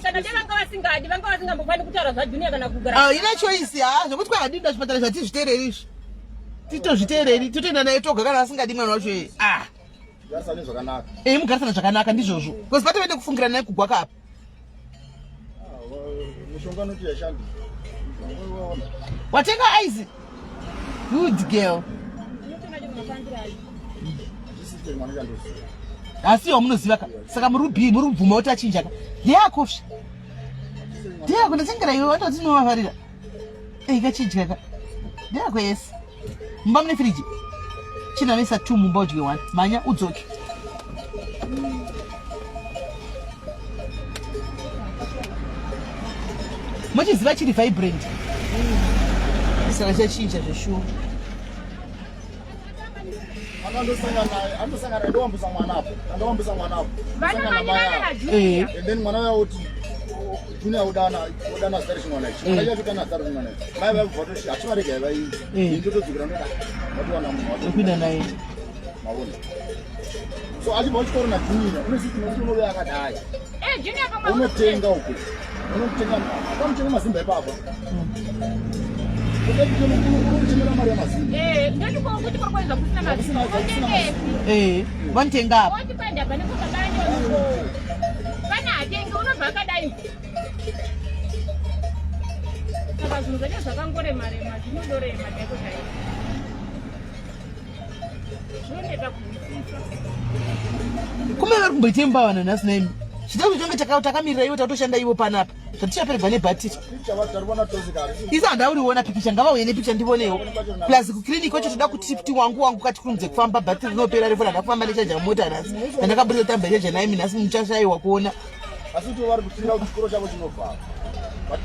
kana vanga vasingambofani kutaura zvajuniya kana kugara ina choice zvokuti kwahadinda kuchipatara zvatizviteereri izvi titozviteereri totoenda naye toga kana asingadi mwana wacho garisane zvakanaka mugarisana zvakanaka ndizvozvo kozi patoende kufungira naye kugwaka apa mishonga noti yashandi watenga ice good girl asiwo munoziva ka saka murubvuma utachinja ka ndeyakosva ndeyako ndachengera iwe watoti novavarira ikachinja ka ndeyako yese mumba mune firiji chinamisa 2 mumba udye 1 manya udzoke muchiziva chiri vibrant saka chachinja zveshuwa andosangana ndowambusa mwana apo and then mwana uya uti junior udana zitari chimwana ichi ayatotana zitari chimwana ichi mai vaibvatoshi hachivarega vaii ndotodzukira ndoda vatiwana munhu wapinda naye maona so achibva kuchikoro najunior unozitinounovea akadai unotenga uko unotenga mazimba epapa unotenga mari yamazimba vanitenga apa kana atenge unobva akadai saka zvinhu zvacho zvakangorema zvinodorema daikudai zvinoneta kuvisisa kumbe vari kumboitemba vanhu nhasi naimi chitau tonge takamirira ivo tatoshanda ivo panapa zvatichapererwa nebhatiri isi handauriona pikicha ngavauye nepikicha ndivonewo plus kukliniki kwacho toda kuti wangu kati kurumidze kufamba bhatiri rinopera refu randa kufamba nechaja mota nhasi andakaburisa tamba chaja naimi nhasi muchashayiwa kuona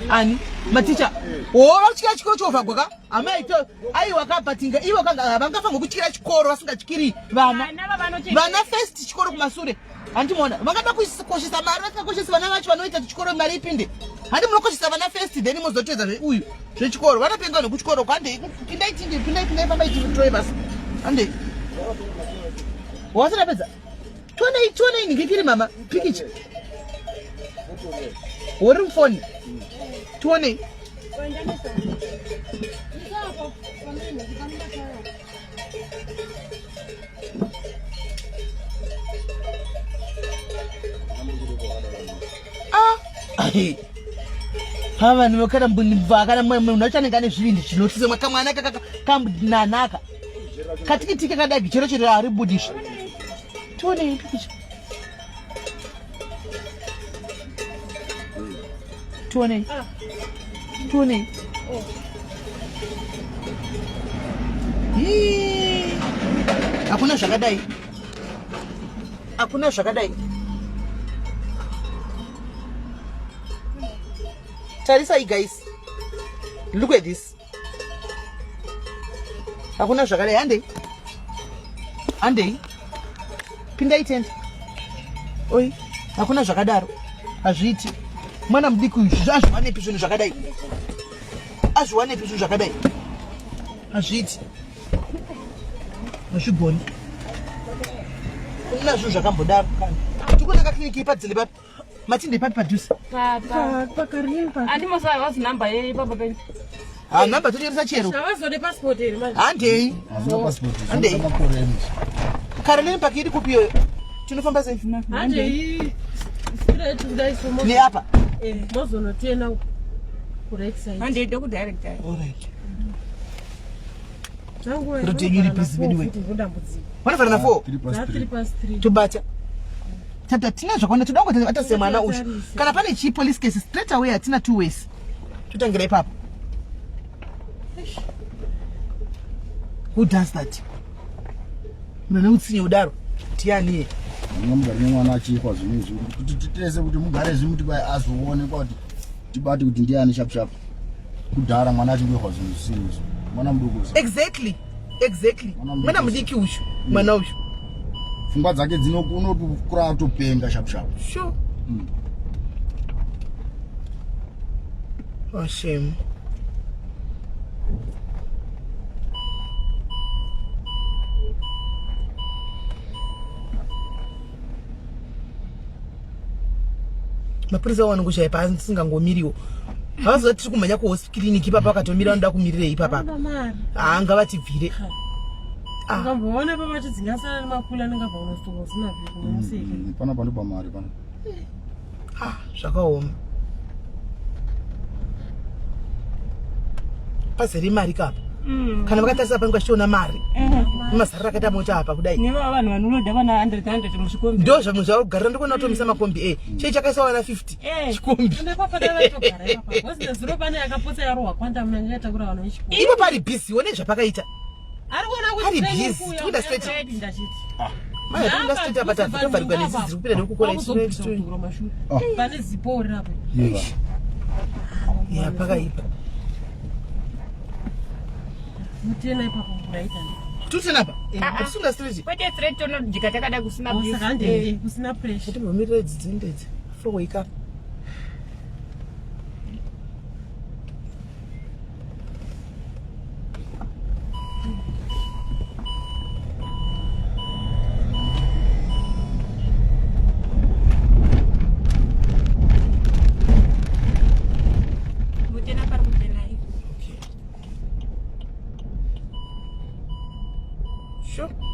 ani maticha vakutyira chikoro chovhagwaka hamaito aiwa kabatinga ivo havangafanga kutyira chikoro vasingatyiri vana first chikoro kumasure handimona vangada kukoshesa mari vasikakoshesa vana vacho vanoita chikoro mari ipinde handi munokoshesa vana first then mozotedza uyu zvechikoro vanopenga nekuchikoro handei pindai pamba ichitoe basi handei wasina pedza tionei ningekiri mama pikicha uri mufoni tionei vanhu vakana mbunivakana munhu achanenge ane zvivindi zvinotise makamwana kakananaka katikitike kadagi chero chero haribudisha tionei pikicha tionei hakuna zvakadai tarisai guys, look at this. Hakuna zvakadai handei pindai tende oi hakuna zvakadaro hazviiti mwana mudiki uyu azviwanepi zvinhu zvakadai hazviiti hazvigoni kuna zvinhu zvakambodaro tikunaka kliniki ipadzile papi matinde papi padhuze andimosawazi namba yepapa penyu namba tocheresa chero avazode passport here manje handei Caroline pakiri kupiyo tinofamba sei handei ne apa mozonotena Correct side. And they do direct. All right. Rotenyuri please veduwee. Wanafana na 4. 3+3. Tubata. Tata tina zvakona toda kuti hata semana usho. Kana pane chi police case straight away atina 2 ways. Tutangire ipapo. Who does that? Mwana utsinye udaro. Tiani. Mugari mwana achikwa zvinezvi kuti titese kuti mugare zvimuti kwai azoone kuti tibati kuti ndiani sharp kudhara mwana achingwa zvinhu mwana muduku. Exactly. Mwana mudiki usho. Mwana usho. Pfungwa dzake unotokura atopenga sharp. Sure. Oh, shame. Mapurisa wanongoshaya pasi singangomiriwo. Havazoti tiri kumhanya kuhospikiliniki ipapa akatomira vanoda kumirirei ipapa. Ngavatibvire. Ukamboona pavati dzingasara nemakulu anenge abva kunosongo zina vhiri kumuseke. Pana pano pamari pana. Zvakaoma. Pazere mari kapa. Kana vakatarisa pangu vachiona mari. Mazara rakaita mota apa kudai. Niva vanhu vanoda vana 100 muchikombi. Ndo zvamunhu zvakugara ndikona kutomisa makombi chei chakaisa wana 50 chikombi. Ndapapata vatogara ipapa. Wazina zero pane yakapotsa yarohwa kwanta mnanga yatakura vanhu vechikombi. Ipo pari busy wone zvapakaita. Ari kuona kuti busy tunda straight. Maya tunda straight apa tavharikwa nezi dziri kupinda nekukora ichi. Pane zipo rapo. Ya pakaipa. Mutena ipapa kuraita. Tutena apa? Atisunga straight. Kwete straight tono jika takada kusina busy. Usakande kusina pressure. Kuti mumirire dzidzindedzi. Flow ika.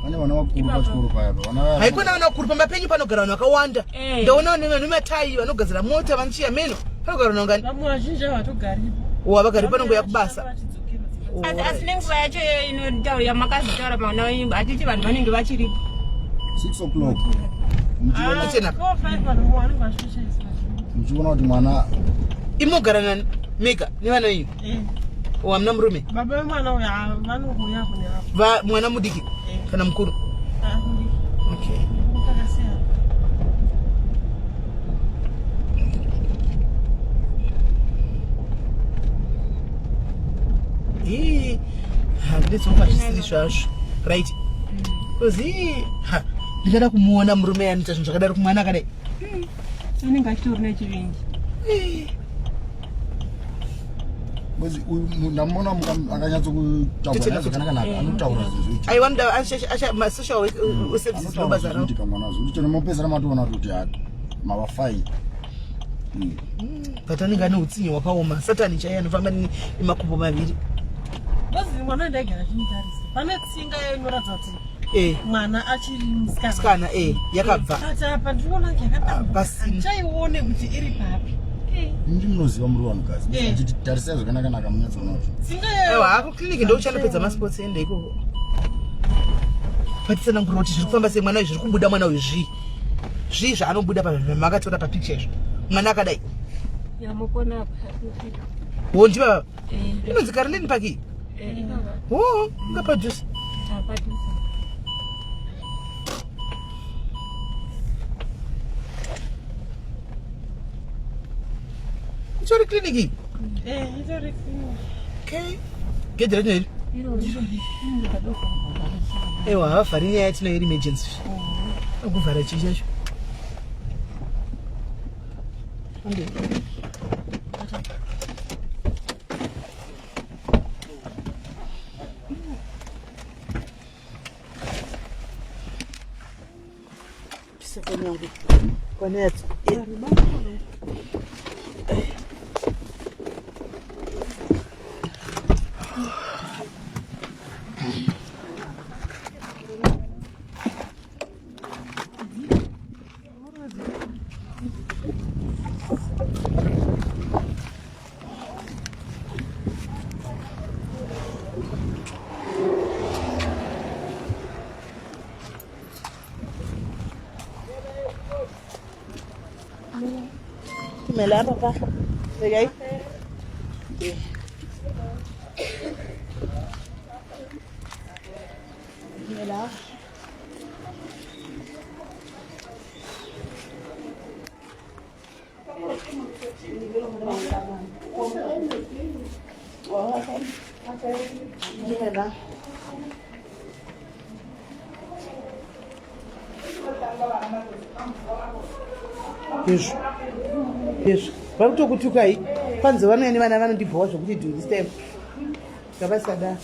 Pane vana vakuru pachikoro paya vana. Haikona vana vakuru pamba penyu panogara vanhu vakawanda. Ndaona vanhu matai vanogadzira mota vanochiya meno. Panogara vanhu ngani? Vamwe vazhinji avatogaripo. Vakagari panongoya kubasa. Asi nenguva yacho inotaura makazitaura mwana wenyu hatiti vanhu vanenge vachiripo. 6 o'clock. Muchiona kuti mwana imogara nani? Mega nevana venyu? Hamuna murume? Baba vemwana uyu vanongoya kune hapo. Mwana mudiki kana mukuru? Okay. Handitsoka zvisiri zvazvo. Right. Because ndikada kumuona murume anoita zvinhu zvakadaro kumwana akadai. Anenge achitori nechivingi. ndamona akanyatsotaura zvakanaka anotaura zvezviti aiwanda asha social services mabasa rawo kamwana zvo ndicho nemopezera matoona kuti mava fine but anenge ane utsinye hwakaoma satani chaiye anofamba nemakumbo maviri bozi mwana ndaigara chimitarisa pane tsinga inoratidza kuti mwana achiri musikana yakabva ati apa ndinoona yakadamba chaione kuti iri papi ndinoziva muri vanhukazi achiti tarisai zvakanaka munyatsoona hako kliniki ndouchandopedza masports ende ikoko patisanangura kuti zviri kufamba semwana uyu zviri kubuda mwana uyu zvii zvaanobuda pamakatora papicture izvo mwana akadai ndibaba inonzi Caroline Paki ngapadhuze itori kliniki gedhi racho iri ewa havavhari nyaya yatinoiri emergency akuvhara chii chacho kwanetso kumela papa. Okay. Kumela. Yes. Vakutokutukai panze vamweni vana vanondibhowa zvokuti do this time zvavasada.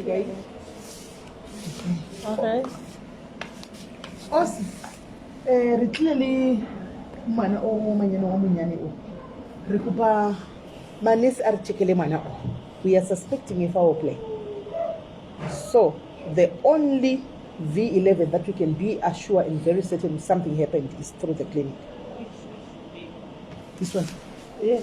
Okay. Osi ritlele mwana o manyana wa munyane o re kopa manese a re checkele mwana o. We are suspecting a foul play, so the only V11 that we can be assured and very certain something happened is through the clinic. This one. Yeah.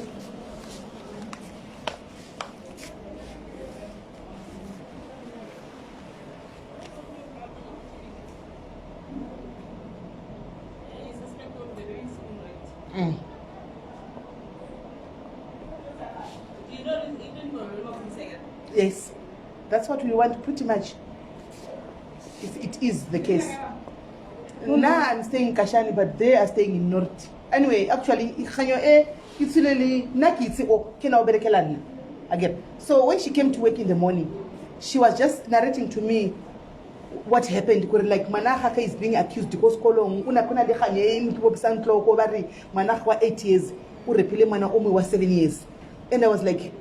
Yes, that's what we want pretty much. If it is the case. Now I'm staying in Kashani, but they are staying in North. Anyway, actually, it's really again. So when she came to work in the morning, she was just narrating to me what happened. Like Manahaka is being accused because Manahwa 8 years, Urepile Manaomi was 7 years. And I was like,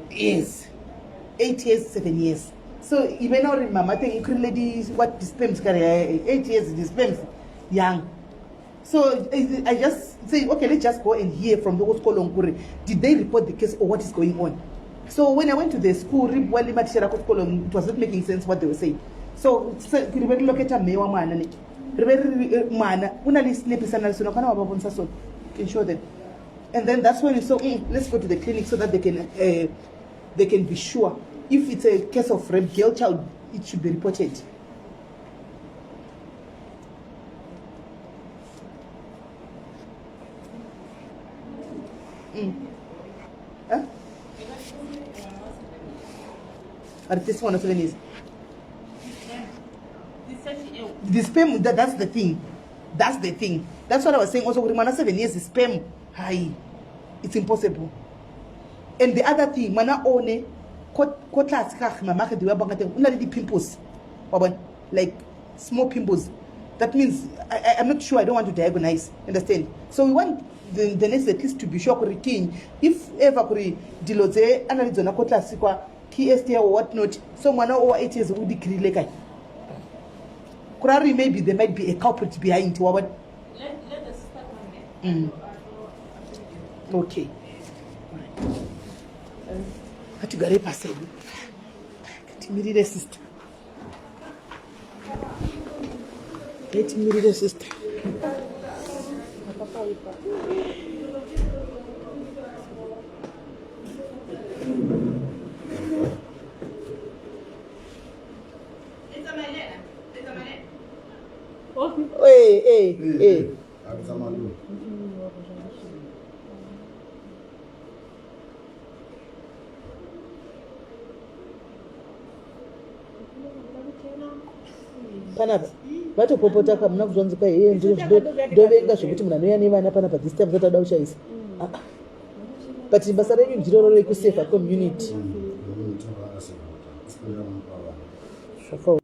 yes. 8 years, 7 years. So you may not remember, I think ladies what dispense career 8 years dispense young. So I just say, okay, let's just go and hear from the old Kolonguri. Did they report the case or what is going on? So when I went to the school, it was not making sense what they were saying. So you look at a mewa man, can show them. And then that's when we saw, let's go to the clinic so that they can be sure. If it's a case of rape, girl child, it should be reported. Huh? This one of them is. The sperm, that's the thing. That's the thing. That's what I was saying. Also, with 7 years, the sperm, high. It's impossible. And the other thing, mana one, pimples, like small pimples. That means I'm not sure. I don't want to diagnose. Understand? So we want the next at least to be sure if ever diloze analizona kotla KST or whatnot. So mana over 8 years would decree like. Kurari, maybe there might be a culprit behind it. Let us start on that. Okay. Hati gare passé. Kati miri the sister. Kati miri the sister. Hey. Panapa. But popota kam na kuzonzika yeye ndio ndovenga zvokuti munhu anoya nevana panapa this time zvotada kuchaisa. But basa renyu ndiro rekusafe community. Shaka.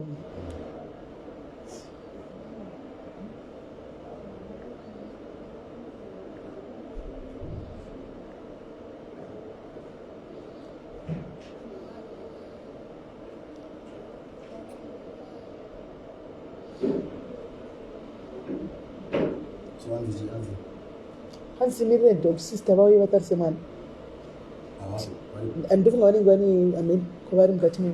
Hansimire dog sister bawe vatarisa mwana. Andofunga vanenge vane amen kwavari mukati mwe.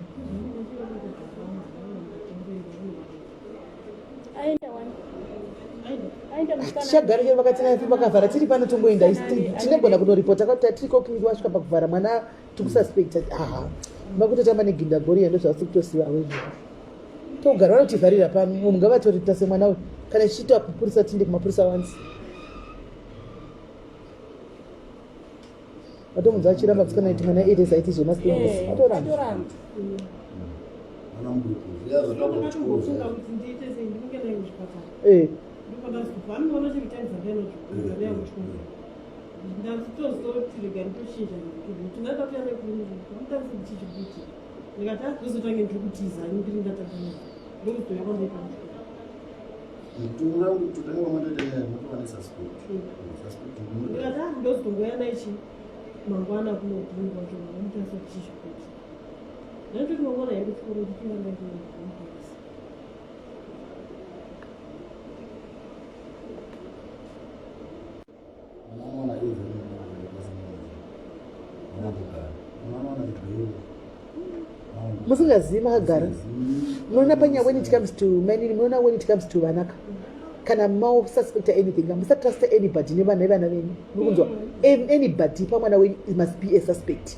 Tichagara vakati naye vakavhara tiri pano tongoenda tinogona kunoripota kuti tiriko wasvika pakuvhara mwana tikususpecta makutotamba negindagori endo zvasi kutosiva wewe. togara vanotivharira pano mungavatorita semwana uyu kana chichita mapurisa tiende kumapurisa once vatomunza vachiramba tsikana kuti mwana ede saiti zvemaaatoramba mangwana kunobhungwa ngemutasa tichikuti nacho tinongona here kuti kuri kutinanga kunoisa musingazivi makagara munoona panya when it comes to manini munoona when it comes to vanaka kana mau suspecta anything musatrust anybody nevana vana venyu muri kunzwa anybody pamwana wenyu must be a suspect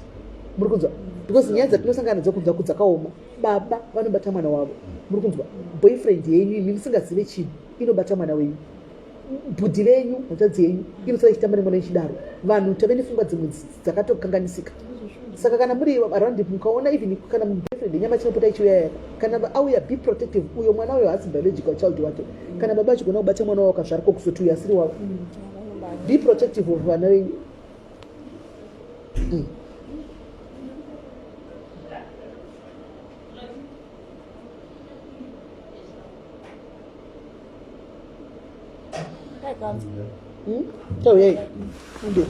muri kunzwa because nyaya dzatinosangana nadzo kunzwa kudzakaoma baba vanobata mwana wavo muri kunzwa boyfriend yenyu imi musingazive chinhu inobata mwana wenyu bhudhi renyu mutadzi yenyu inosara ichitamba nemwana ichidaro vanhu tave nepfungwa dzimwe dzakatokanganisika saka kana muri around mukaona even kana boyfriend nyama chinopota ichiuya kana auya be protective uyo mwana uyo hasi biological child wake kana baba achigona kubata mwana wako kazvariko kusoti uyo asiri wako be protective of vana venyu tauyai ndio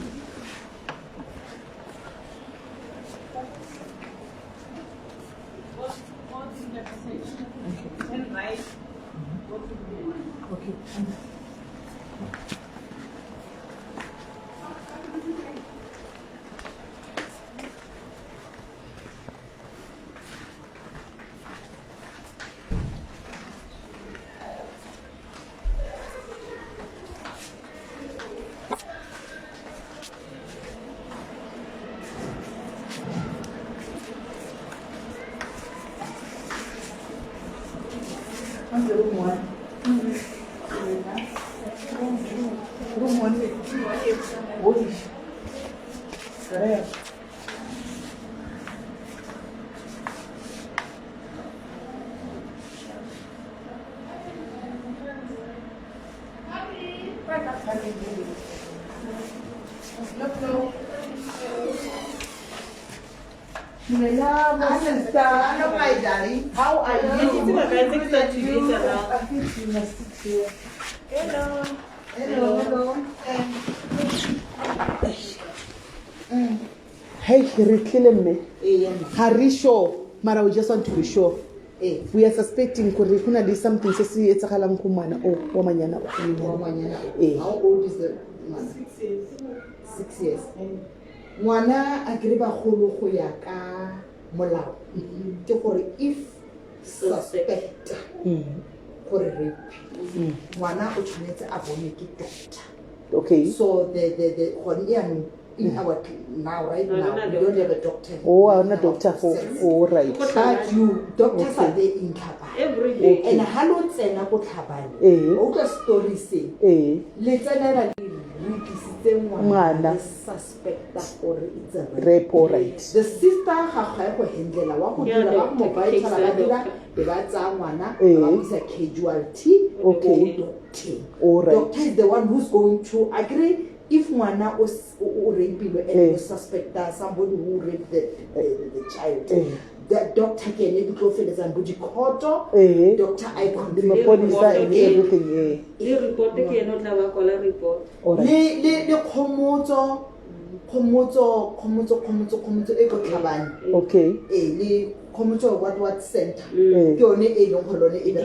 Hello, my darling. How are you? I think you must sit here. Hello. Hello. Hey, you're killing me. Harisho, Mara, we just want to be sure. We are suspecting kuna there's something sesi etakala mkumana wamanyana. How old is the man? 6 years. 6 years. Mwana agriba kholo go ya ka molao. Ke gore if suspect gore rape. Mwana o tshwanetse a bone ke doctor. Okay. So the one in our now right now we don't have a doctor. Oh, I'm not doctor for right. But you doctors are there in Kapa Every day. and hallo tsena go tlhabane. O ka story say. Le tsena la Mwana suspect or it's a rape or right. The sister ha ga go handlela wa go dira ba mo ba itla ba dira be ba tsa ngwana ba isa casualty. Okay. All right. Doctor is the one who's going to agree if mwana o rapilwe and suspect that somebody who raped the child. The doctor can maybe go for the Zambuji Koto, doctor I confirm police and everything. The report cannot have a color report. The komoto eko tlhabane. Okay. Le komoto what center. Ke yone e leng holone e ba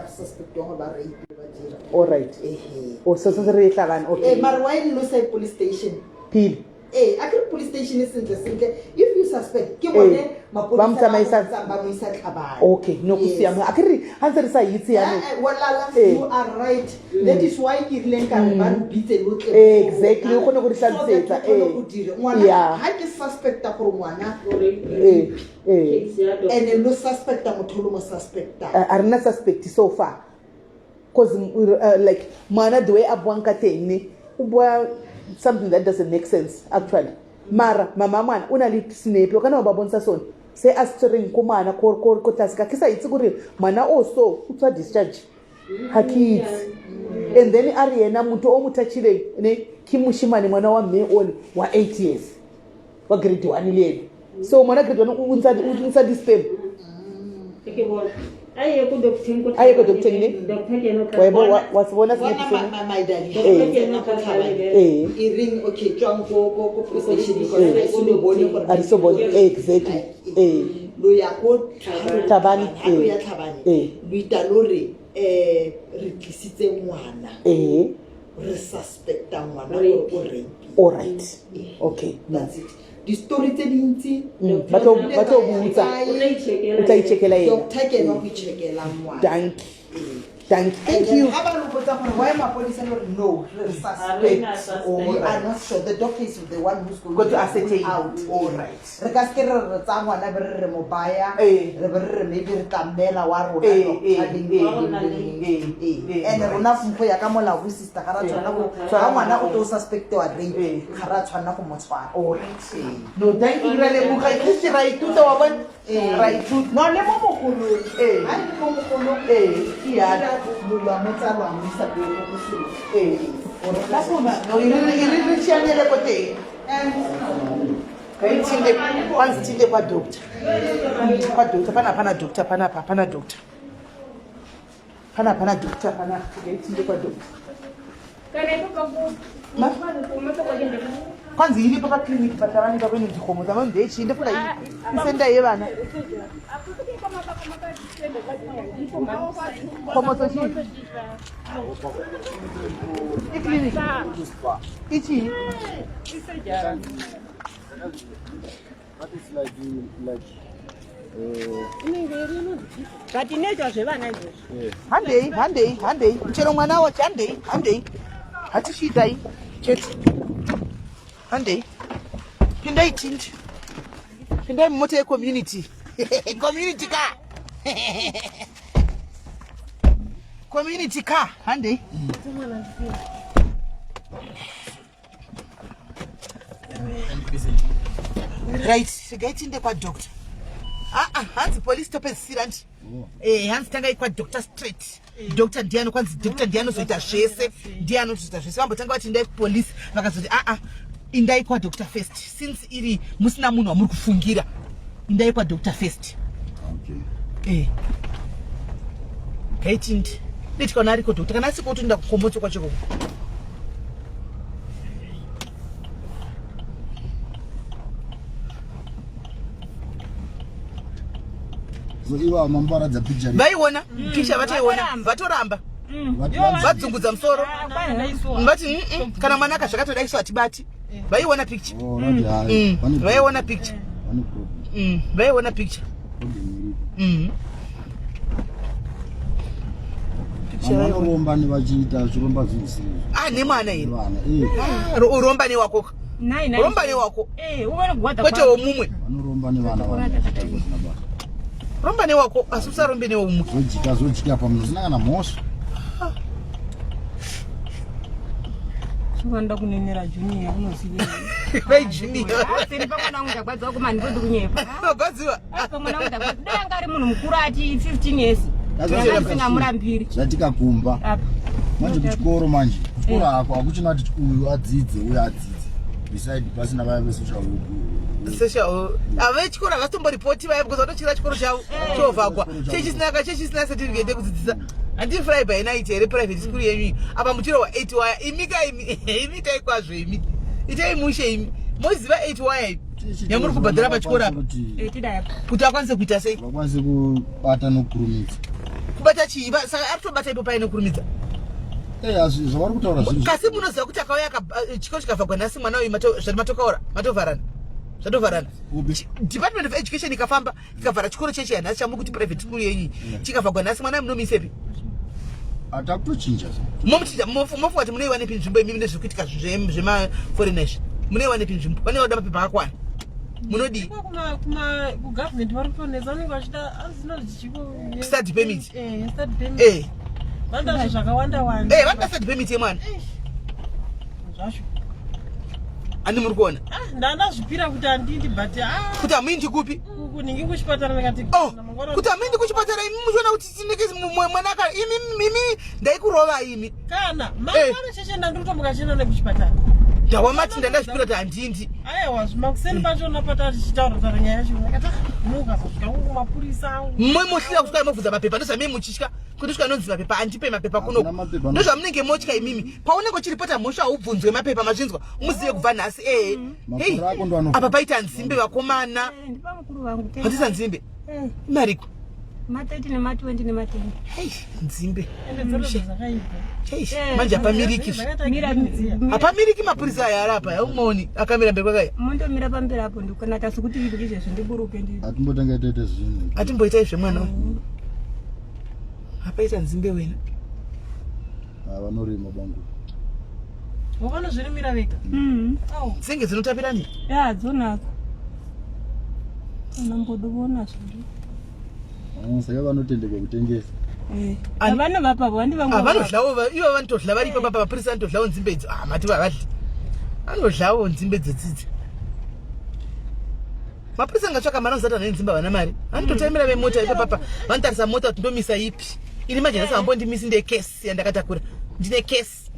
suspect go ba rape ba dira. All right. O so re tlhabane. Okay. Mara why no say police station? Pil. I think police station is simple. If you suspect ke bone mapolisa ba mo isa tlhabane. Okay, no kusiama akiri hansa sa yitsi ya no walala you are right. That is why ke rileng ka ba bitse lo tle. Exactly go ne go tlhalosetsa ngwana ha ke suspecta gore ngwana and no suspecta motho mo suspecta are not suspect so far because like mana the way abwanka teng something that doesn't make sense actually. Mara mama man una li snape kana ba bonsa son say astring ko mana ko taska kisa itse gore mana also utwa discharge her kids and then ariena muntu o mutachile ne kimushimane mwana wa me on wa 8 years wa grade 1 leni so mwana grade 1 unsa dispen aye ko doctor ne webo wasibona singeti my daddy ring okay twang ko position ko so bone ko ariso bone exactly lo ya ko tabani ya tlhabane luitalore re tlisitse ngwana re suspecta ngwana o rape. All right, okay, that's it. The story tse dintsi bato butsa utaichekela yena doctor ke no ichekela ngwana. Thank you. Why my police no suspect or we are not sure. The doctor is the one who's going to ascertain out. All right. Re ka se re tsangwa na re mo baya re maybe re tamela wa rona and rona fumpo ya ka mola go sister ga ra tswana go tswa ngwana o to suspect wa rape ga ra tswana go mo tshwara. All right. No thank you really mo ga ke right to wa ban right to no le mo mogolo ha le mo mogolo ya bulwa motsalwa mo sa be go selo ora la no ile chianele ko te kaitinde kwanzitinde kwa doctor pana doctor pana kaitinde kwa doctor kwanzi ili papa clinic patawani pa kwenu ndikhomo zama ndechinde fula isenda yebana khomo to chi clinic ichi What is like kati necho zvevana izvozvo handei chero mwana wacho handei hatishidai chete handei pindai tindi pindai mumota yecommunity community car handei right sigaitinde kwa doctor hanzi police topezisiranti hanzi tangai kwa doctor straight doctor ndiano kwanzi doctor ndiano zoita zvese ndiano zoita zvese vambotanga vati indai police vakazoti indai kwa doctor first since iri musina munhu wamuri kufungira indai kwa doctor first. Okay. Gaitindi diti kana ariko doctor kana asiko kuti ndakukomotso kwachoko iwa mambara dza picture vaiona picture vataiona vatoramba vadzungudza musoro vati kana mwana akazvakatodaiswa hatibati vaiona picture vaiona picture vaiona picture vanoromba nevachiita zviromba zvisi nemwana here uromba newako uromba newako kwete womumwe vanoromba nevana romba newako asi usarombe newomumwe zojika pamunhu usina kana mhosva vanda kunenera junior unoziva vai junior siri pamwana wangu ndagwadza kumani ndodi kunyepa gwadziwa pamwana wangu ndagwadza danga ari munhu mukuru ati 15 years ndasina murambiri zvatikakumba manje kuchikoro manje chikoro ako akuchina kuti uyu adzidze uyu adzidze beside pasina vaya vesocial avechikoro havatomboriporti vaya because vatochira chikoro chavo chovhagwa chechisina certificate yekudzidzisa handii fry by night here private school yenyu apa muchiro wa8 waya imi itai kwazvo imi itai mushe imi moziva 8 waya yamuri kubhadhara pachikoro apa kuti akwanise kuita sei vakwanise kubata nokurumidza kubata chii saka arikutobata ipo paine kurumidza zvavari kutaura zvinhu kasi munoziva kuti akauya chikoro chikavhagwa nhasi mwana uyu zvati matokaura matovharana zvatovarana. Department of Education ikafamba ikavhara chikoro chechi yanhasi chamuri kuti private school yenyu chikavhagwa nhasi mwana munomisepi atakutochinja momuchinja mofunga kuti munoiwa nepi nzvimbo imimi nezvekuitika zvemaforeigners munoiwa nepi nzvimbo pane vanoda mapepa akwana munodii kugovernment vari kutonesa vanenge vachida azvinozvichiko study permit study permit vanoda zvakawanda wanda vanoda study permit yemwana zvacho ani muri kuona ndandazvipira kuti handindi but kuti hamuindi kupi ningi kuchipatara ndikati kuti hamuindi kuchipatara imi muchiona kuti tinekezi mwanaka imi ndaikurova imi kana mangwana cheshe ndandotomuka chenda nekuchipatara ndawamati ndandazvipira kuti handindi aiwa zvimakuseni pachona pata tichitaura taura nyaya yacho akati muka kusvika kumapurisa mumwe mohlira kusvika mobvunza mapepa ndozvamei muchitya kuti svika nonzi mapepa handipe mapepa kunoku ndozvamunenge motya imimi paunenge uchiripota mhosva ubvunzwe mapepa mazvinzwa muzive kubva nhasi apa paita nzimbe vakomana hatisa nzimbe mariko ma30 nema20 nema10 nzimbe manje apamiriki apamiriki mapurisa aya arapa yaumoni akamira mberi kwakaya mondomira pamberi apo ndikanata sekuti ndizvezvo ndiburuke ndi atimbotanga itaita zvinhu atimboita izve mwana apaita nzimbe wena vanorima bangu wavanozvirimira vega senge dzinotapirani ya dzonaka kana mbodovona zviri saka vanotendeka kutengesa vanovapavo vanodlawo ivo vanotodla varipo papa mapurisa vanotodlawo nzimbe idzi mati vavadli vanodlawo nzimbe dzedzidzi mapurisa angatsvaka mari anozata nenzimba vana mari vanototaimira vemota ipapapa vanotarisa mota kuti ndomisa ipi ini manje nhasi hambondimisi ndekesi yandakatakura ndine kesi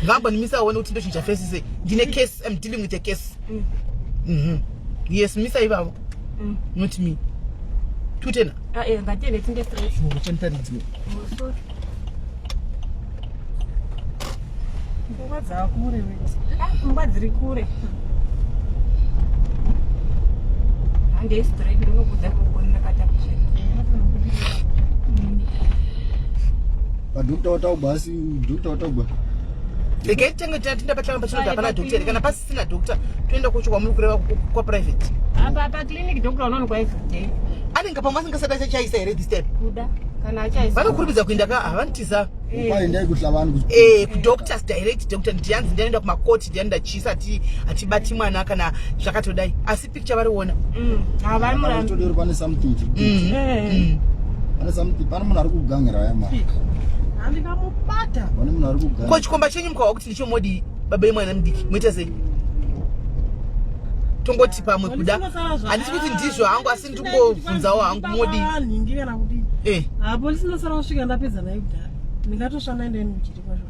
ngambondimisa one kuti ndochinja fesi sei ndine kesi am dealing with a case yes misa ivavo not me tutena ngatende tinde straight uchanitaridzwe nguva dzakure nguva dziri kure hande straight ndinokudza kugona ndakatakuchena padokta wataugwa asi dokta wataugwa regai tenge tinda patanga pachinoda pana dokta kana pasisina dokta toenda kuchwa muri kureva kwa private apa clinic doctor unoonekwa everyday anenge pamwe asingasada chaisa here this time kuda kana achaisa vanokurumidza kuenda ka havanditisa kwaendai kuhla vanhu kudoctors direct doctor ndiyanzi ndianoenda kumakoti ndianoenda chisa hatibati mwana kana zvakatodai asi picture variona vari murandodero pane something pane something pane munhu ari kugangira yamwari handingamubata pane munhu ari kugangira ko chikomba chenyu mukava kuti ndichomodi baba yemwana mudiki moita sei tongoti pamwe kuda handisi kuti ndizvo hangu asi ndingovhunzawo hangu modi ningi kana kuti hapo ndisinasara kusvika ndapedza naye kudhara ndingatosvana endeni muchiri kwacho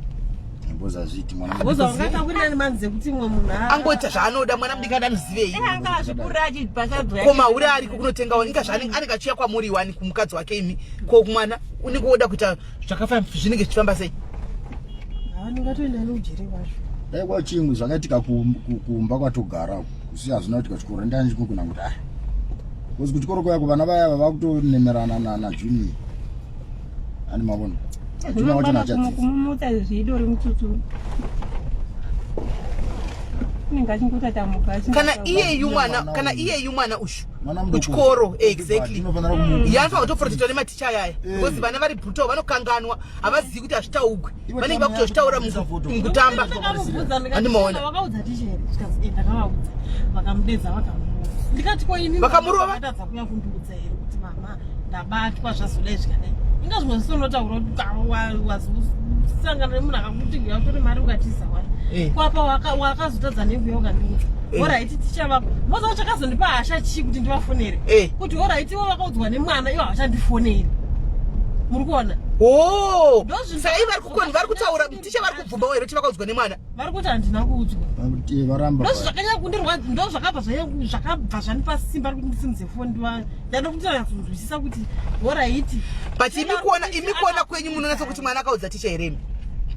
mbozazviti boza ungatakurira nemanzi ekuti mwe munhu angoita zvaanoda mwana mudiki adamuzivei anga azvikurira achibhasabva koma uri ariko kunotengawo inga anenge achiya kwamuri wani kumukadzi wake imi ko mwana unenge woda kuita zvakafana zvinenge zvichifamba sei ndingatoenda neujiri kwacho dai kwachimwe zvakaitika kumba kwatogara usi hazvina kuitika chikoro ndani chikokuna kuti kozi kuchikoro kwayako vana vaya vakutonemerana najunior ani mavona junior wacho nachakumumuta zvidori mututu kana iyeyu mwana ushu kuchikoro exactly yanofanira kutoprotectwa nematicha yaya because vana vari brutal vanokanganwa havazivi kuti hazvitaugwe vanenge vakutozvitaura mukutamba andimaona vakaudza tichere ndakavaudza vakamudedza ndikati koini vakamurova kuya kundiudza here kuti mama ndabatwa zvazodai zvikadai inga zvimwe zvisonotaura kuti wazosangana nemunhu akakuti yautore mari ukatiza wani kwapa wakazotadza nevuya ukandiudza oraiti ticha vako moza uchakazondipa hasha chii kuti ndivafonere kuti oraiti ivo vakaudzwa nemwana ivo havachandifoneri muri kuona saka ivi vari kutaura ticha vari kubvumbawo here kuti vakaudzwa nemwana vari kuti handina kuudzwa varamba ndozvakanyanya kundirwadza ndo zvakabva zvandipa simba rikuti ndisimudze foni ndada kuti ndanyatsokunzwisisa kuti oraiti but imi kuona kwenyu munonatsa kuti mwana akaudza ticha here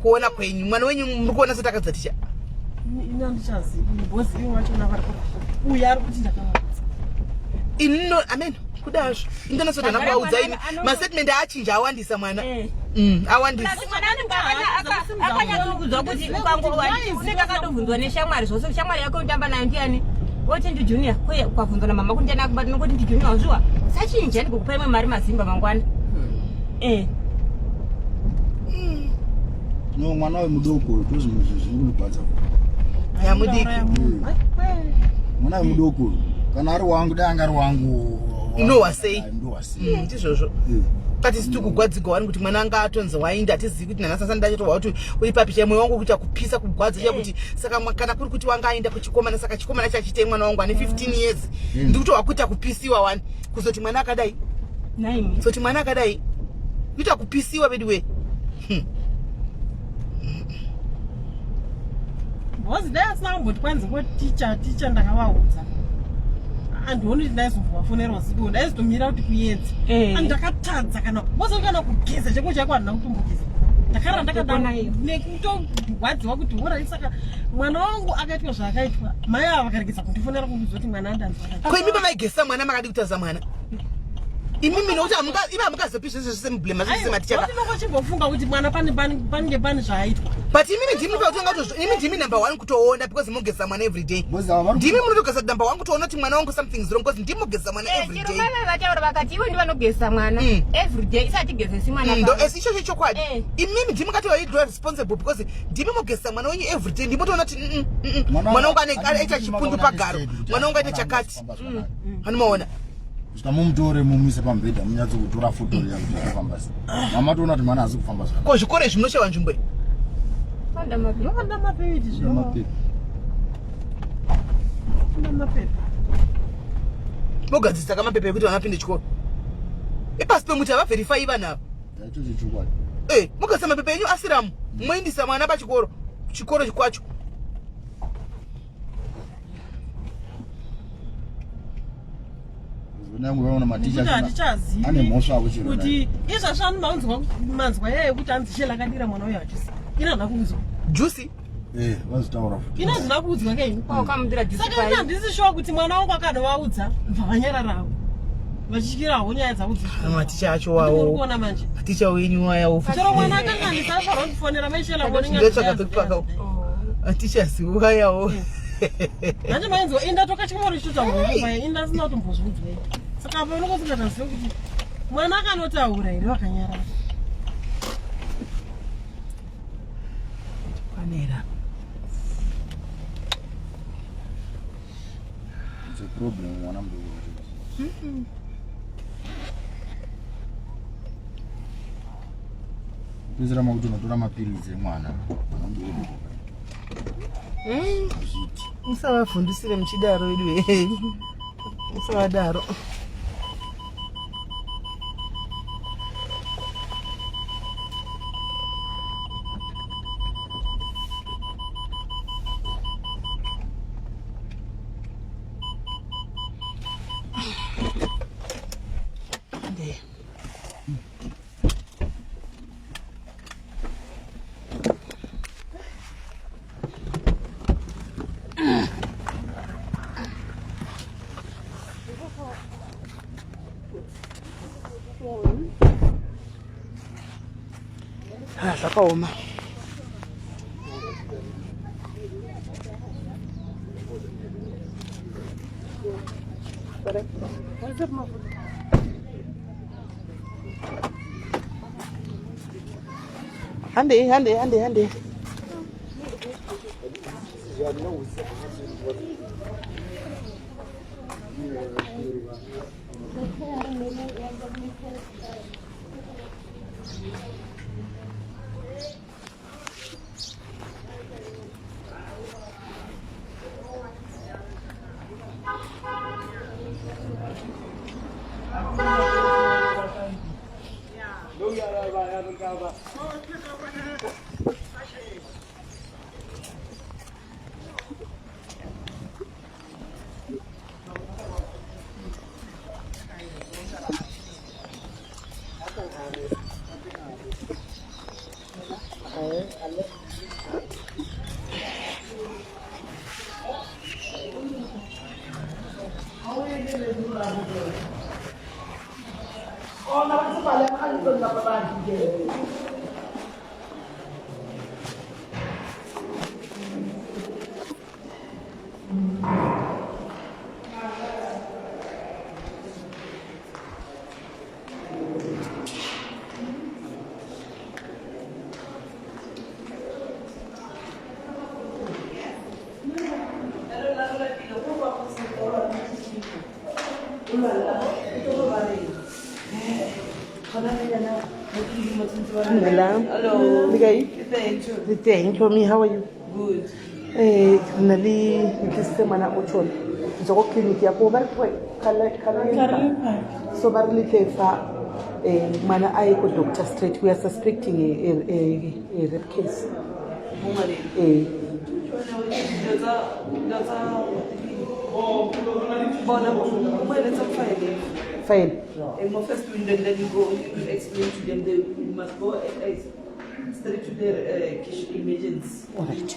kuona kwenyu mwana wenyu muri kuona soti akaudza ticha ina ndichazivi bhozi ivo vachona vari uye ari kuti ndakavaudza inino amen kudazvo indonosota nakuvaudza ini mastatement achinja awandisa mwana awandisa akanyatsokudzwa kuti unenge akatovhunzwa neshamwari zvose shamwari yako utamba nayo ndiani woti ndi junior kwe kwavunzwa na mama kuti ndana kubati nokoti ndi junior wazviwa sachinja ndikukupa imwe mari mazimba mangwana no mwana wemudoko tozvinhu zvinobadza yamudiki mwana wemudoko kana ari wangu dai anga ari wangu ndowasei ndizvozvo kati sitikugwadzigwa wani kuti mwana anga atonzi waindi hatizivi kuti nanasasa ndachitowa kuti uri papicha mwoyo wangu kuti akupisa kugwadza chakuti saka kana kuri kuti wanga aenda kuchikomana saka chikomana chachite mwana wangu ane 15 years ndikutowa kuti akupisiwa wani kuzoti mwana akadai zoti mwana akadai kuti akupisiwa veduwee Bozi dai asina kumboti kwanzi ko ticha ndakavaudza andioni kuti ndaizovafonera usiku ndaizotomira kuti kuedza andakatadza kana bozi kana kugeza cheko chako handina kutombogeza ndakara ndakadana nekutogwadziwa kuti ora saka mwana wangu akaitwa zvaakaitwa mai ava vakaregesa kundifonera kundiudza kuti mwana andanzwa ko imi pamaigesa mwana makadi kutaza mwana imimi nokuti iva hamukazopisha zvese semublema zvese sematichaka ndinochimbofunga kuti mwana panenge pane zvaaitwa but imimi ndimi pautonga imi ndimi number 1 kutoona because mugesa mwana every day ndimi munotogesa number 1 kutoona kuti mwana wangu something is wrong because ndimugesa mwana every day mama vataura vakati iwe ndivanogesa mwana every day isatigezesi mwana ndo ichocho chokwadi imimi ndimi katiwa idwa responsible because ndimi mugesa mwana wenyu every day ndimotoona kuti mwana wangu aita chipundu pagaro mwana wangu aita chakati anomaona mumutore mumuse pambedha munyatso kutora foto yakuti akufamba sei mama toona kuti mwana hazi kufamba zvakanaka ko zvikoro izvi munoshewa nzvimbo iyi wanda mapeiti mogadzisa kamapepe ekuti vana pinde chikoro ipasi pemuti havavherifai vanavo ichocho chokwadi mogadzisa mapepe enyu asiramu moindisa mwana pachikoro chikoro kwacho ane mhosva avo chero kuti izvazvo anomanzwa yeye kuti anzi shela akadira mwana uyo ajusi ina handina kuudzwa jusi vazitaura ina handina kuudzwa keini kamudira jusi saka ina handisi shuwa kuti mwana wangu akanovaudza bva vanyararawo vachityirawo nyaya maticha acho wawo kuona manje maticha wenyu wayawo chero mwana akanga ndisafarwa kufonera maishela ndotsvaka maticha ziwayawo manje mainzwa inda toka chikoro chichotangomai inda sina kutombozviudzwei saka apa unokosikatazive kuti mwana akanotaura here vakanyarara panera problem mwana mudoko pedzera makuti unotora mapirizi emwana mwana mudoko musavafundisire muchidaro vedu musavadaro zvakaoma hande Hello. Thank you. Me, how are you? Good. Nali mana ochon. Zoko clinic ya ko bar ko kala. So bar li fa mana ay ko doctor straight. We are suspecting a rape case. Fine. First, then you go, you explain to them, you must go straight to their emergency. All right.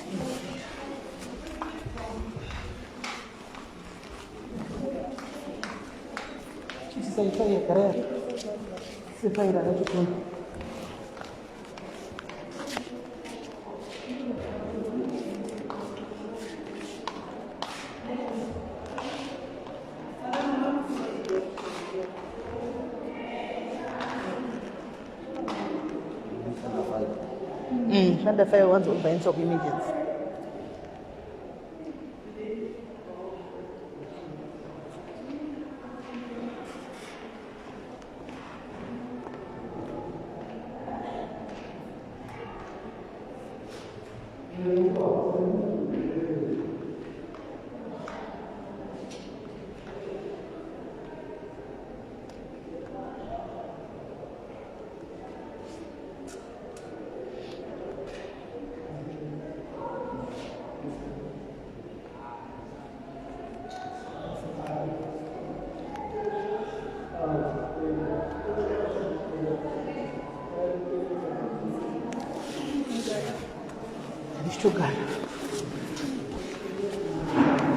Under fire ones over ends of images.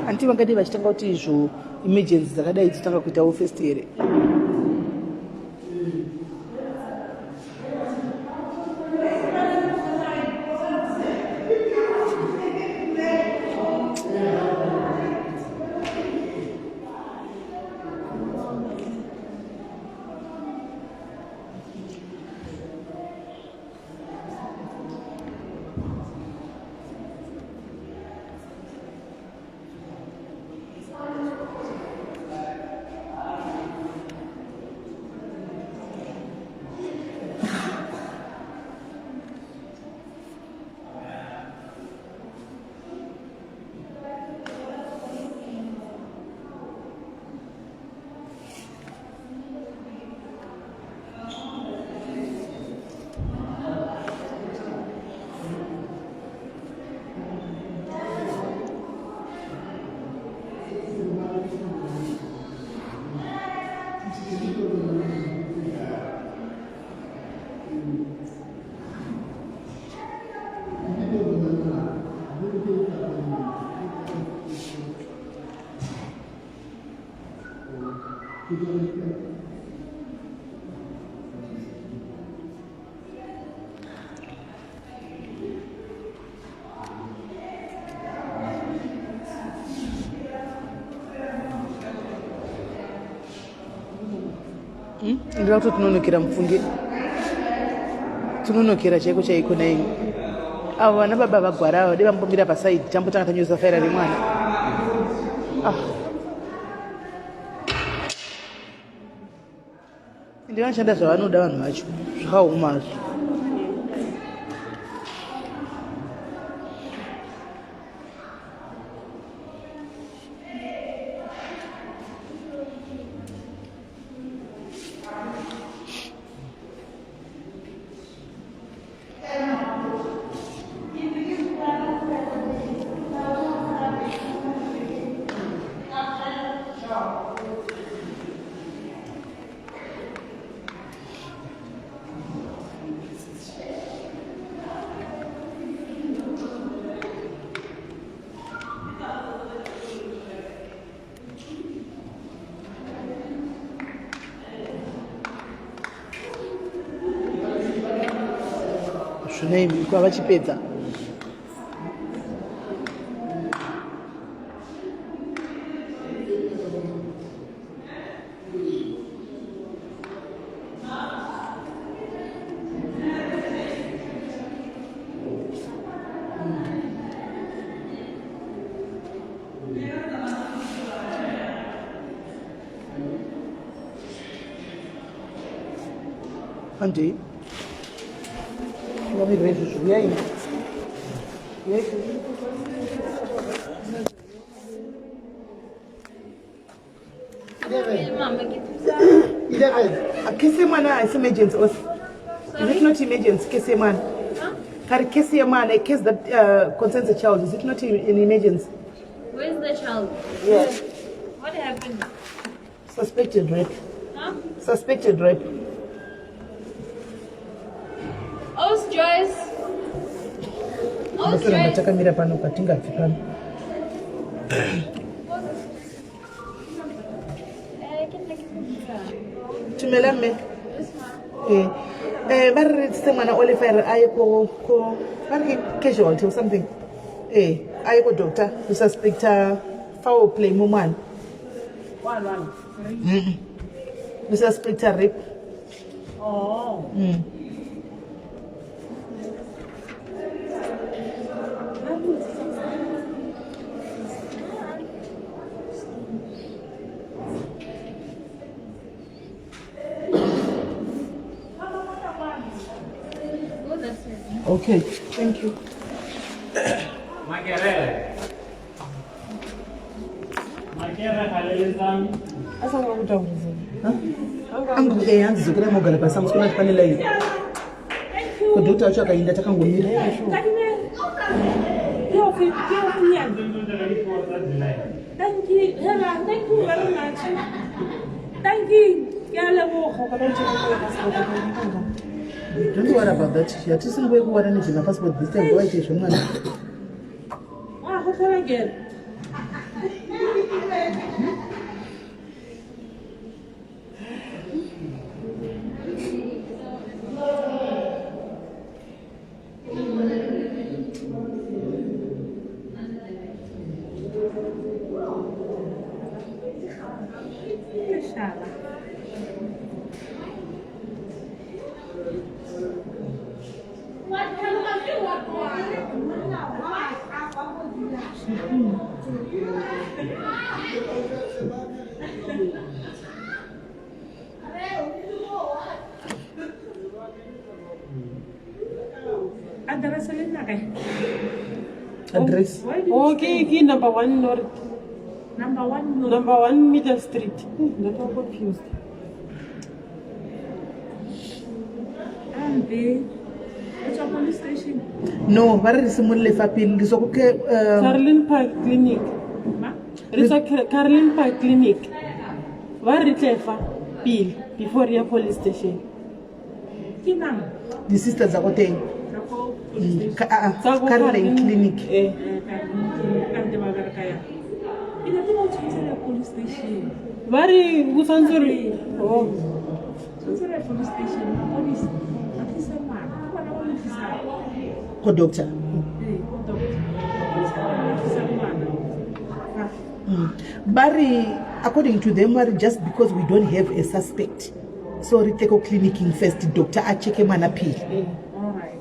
Anti vangati vachitanga kuti izvo emergency dzakadai dzitanga kuitawo first here. Ndira kuti tinonokera mufunge tinonokera chaiko chaiko naini avo vana baba vagwara avo dai vambomira pasaidi tambotanga tanyoza faira remwana ende vanoshanda zvavanoda vanhu vacho zvakaomazvo. Zvonei kwa vachipedza Andy. ready. Huyai. Kese mana is emergency. Is it not emergency? Kese man. Kari kese man, a case that concerns a child. Is it not an emergency? Where's the child? Yeah. What happened? Suspected rape. Huh? Suspected rape. Oh, Joyce. Oh, Joyce. Tumelame. But someone Oliver Ayako casualty or something. Ayako doctor who suspect foul play woman. One. We suspect a rape. Oh. Okay, thank you. Angizokera mogala pasi amusikuona tifanela iyi kudhokta wacho akainda takangomira Don't worry about that. Hatisi nguwe kuwara nezvina passport this time waite zvomwana. Address. Okay, key number 1 North. Number 1 Middle Street. Not confused. What's your police station? No, where is someone left up in this okay? Caroline Park Clinic. It's a Caroline Park Clinic. Where is left bill before your police station? The sisters are hotel. Caroline Clinic. Where is Usansuri? Oh. Police station. Oh, doctor. Barry, according to them, just because we don't have a suspect, so we take a clinic in first, doctor. I check him and appeal. All right.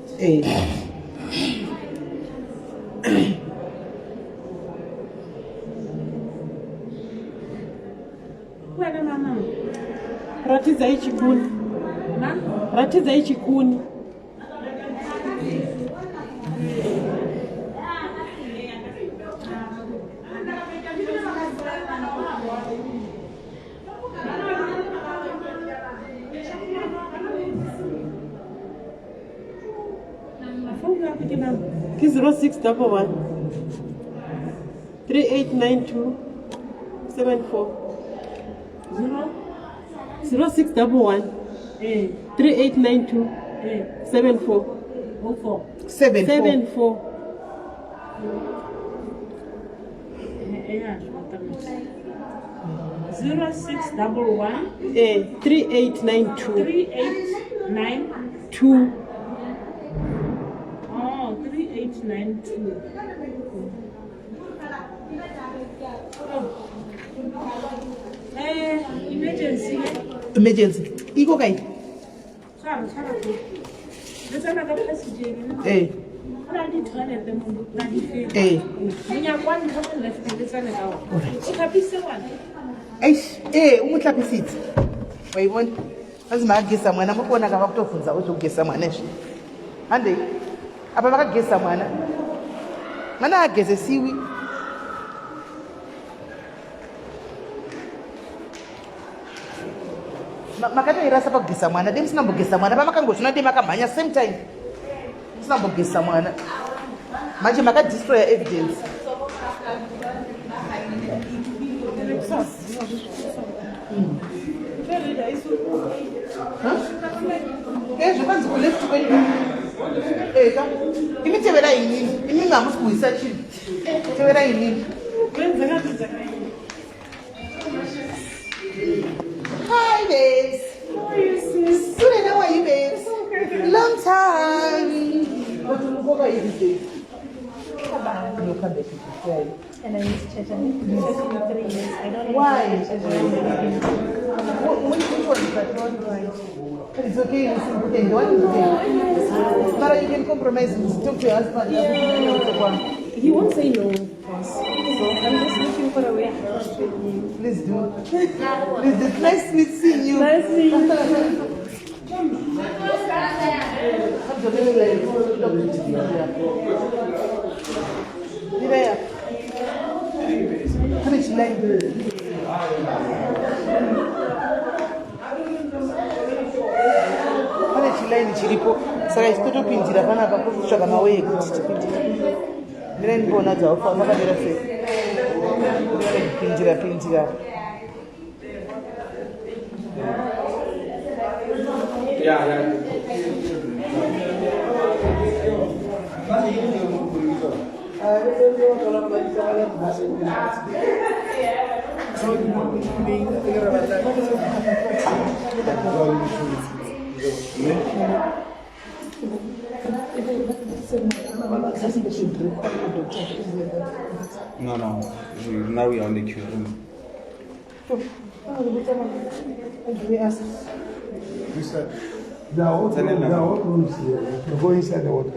Where mama? Ratiza ichikuni. Ratiza ichikuni. Kiss 0611 3892 74 0611 3892 74 74 0611 3892 3892 3892. Emergency. Iko kai? Sorry. Let's have a passage. Umutlapisiti wayibona azimagisa mwana mukubona kava kutofunza uzogesa mwana esvi hande apa vakageza mwana agezesiwi. Makatoirasa pakugeza mwana dei musina mbogeza mwana pamakangozvina dei makamhanya same time musina mbogeza mwana manje makadestroya evidence. Zvikwanzi kuleft kwenyu eka imi tevera inini imi hamusi kuisa chinhu tevera inini. Hi babes. Good, how are you babes? Long time. But you go by these days. You come back to And I miss church and church in 3 years. I don't know why? which one is that one? It's okay, listen, okay, the one is okay. But you can compromise and talk to your husband. Yeah. He won't say no, boss. So I'm just looking for a way to trust with him. Please do. Please do. Nice meeting you. Nice seeing pane chilaini chiripo saka ichitotopindira panapa kutsvaga mawe ekuti tipindira mira ndibona dzaofa makamira sei pindira No. Now we are on the queue room. There are all rooms here. You go inside the water.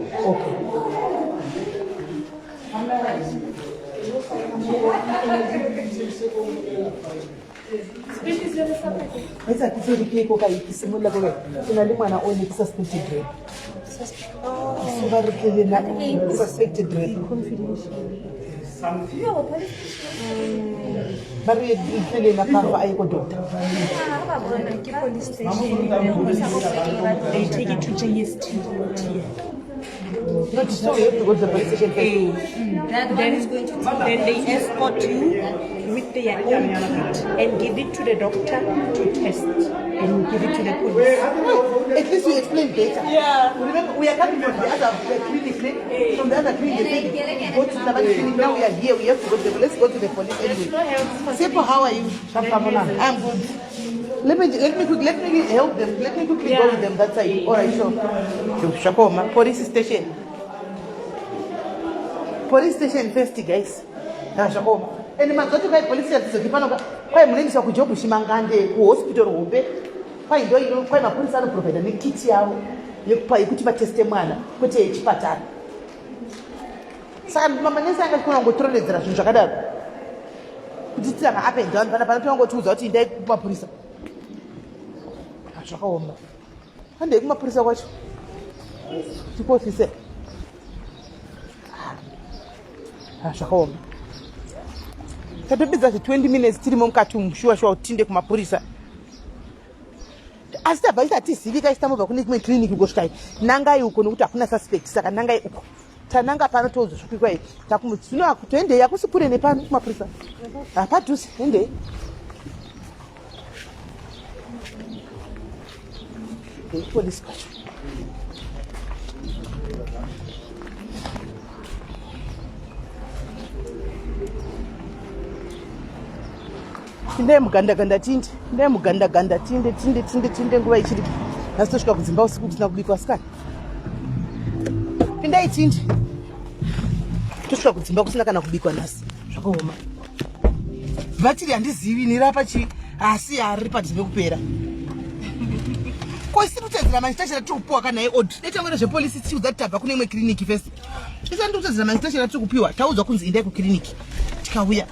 Esa kisirikiko kaikisimula kule inalimwana only suspected rape. Suspected rape. Bari ifele na kamba ayiko doctor. They take it to JST. Not so you have to go to the police station first. Then they escort you with their own kit and give it to the doctor to test and give it to the police. At least you explain better. Yeah. Remember, we are coming from the other clinic, from the other clinic. They say, go to the other clinic. Now we are here. We have to go to the police. Let's go to the police anyway. Sepo, how are you? I'm good. Let me help them. Let me quickly go with them that side. All right, sure. Shakoma, police station. Police station first, guys. Shakoma. And the man got to buy police station. Why mlendisha kujobu shimangande ku hospital hombe. Why ndo ino kwa mapolisi ano provide ne kit yawo yekupa ikuti bateste mwana kuti echipatara. Saka mama nesa anga kuna ngotoredzera zvinhu zvakadaro. Kuti tsaka up and down pana tongotiudza kuti ndai kumapolisa. Zvakaoma. Handei kumapolisa kwacho. Tipofise. Zvakaoma. Tatopedza 20 minutes tirimo mukati mushuwa utinde kumapurisa. Asi tabva isatizivi kaisitambobva kune kumwe kliniki kusvika nangai uko nokuti hakuna suspect saka nangai uko tananga pano tozosvikwa iyi takumutsino toendei hakusi kure nepano kumapurisa hapadhuze endei polisi kwacho Tinde muganda tinde nguva ichiri nasi tosvika kudzimba usiku kusina kubikwa sikana pindai tinde tosvika kudzimba kusina kana kubikwa nasi zvakaoma vatiri handizivi nirapa chi asi hari padhuze kupera ko isiri kutedzera manchitachera tikupiwa kana iodhi netangwena zvepolisi tiudza titabva kune imwe kiriniki first isani tikutedzera manchitachera tikupiwa taudzwa kunzi indai kukiriniki tikauya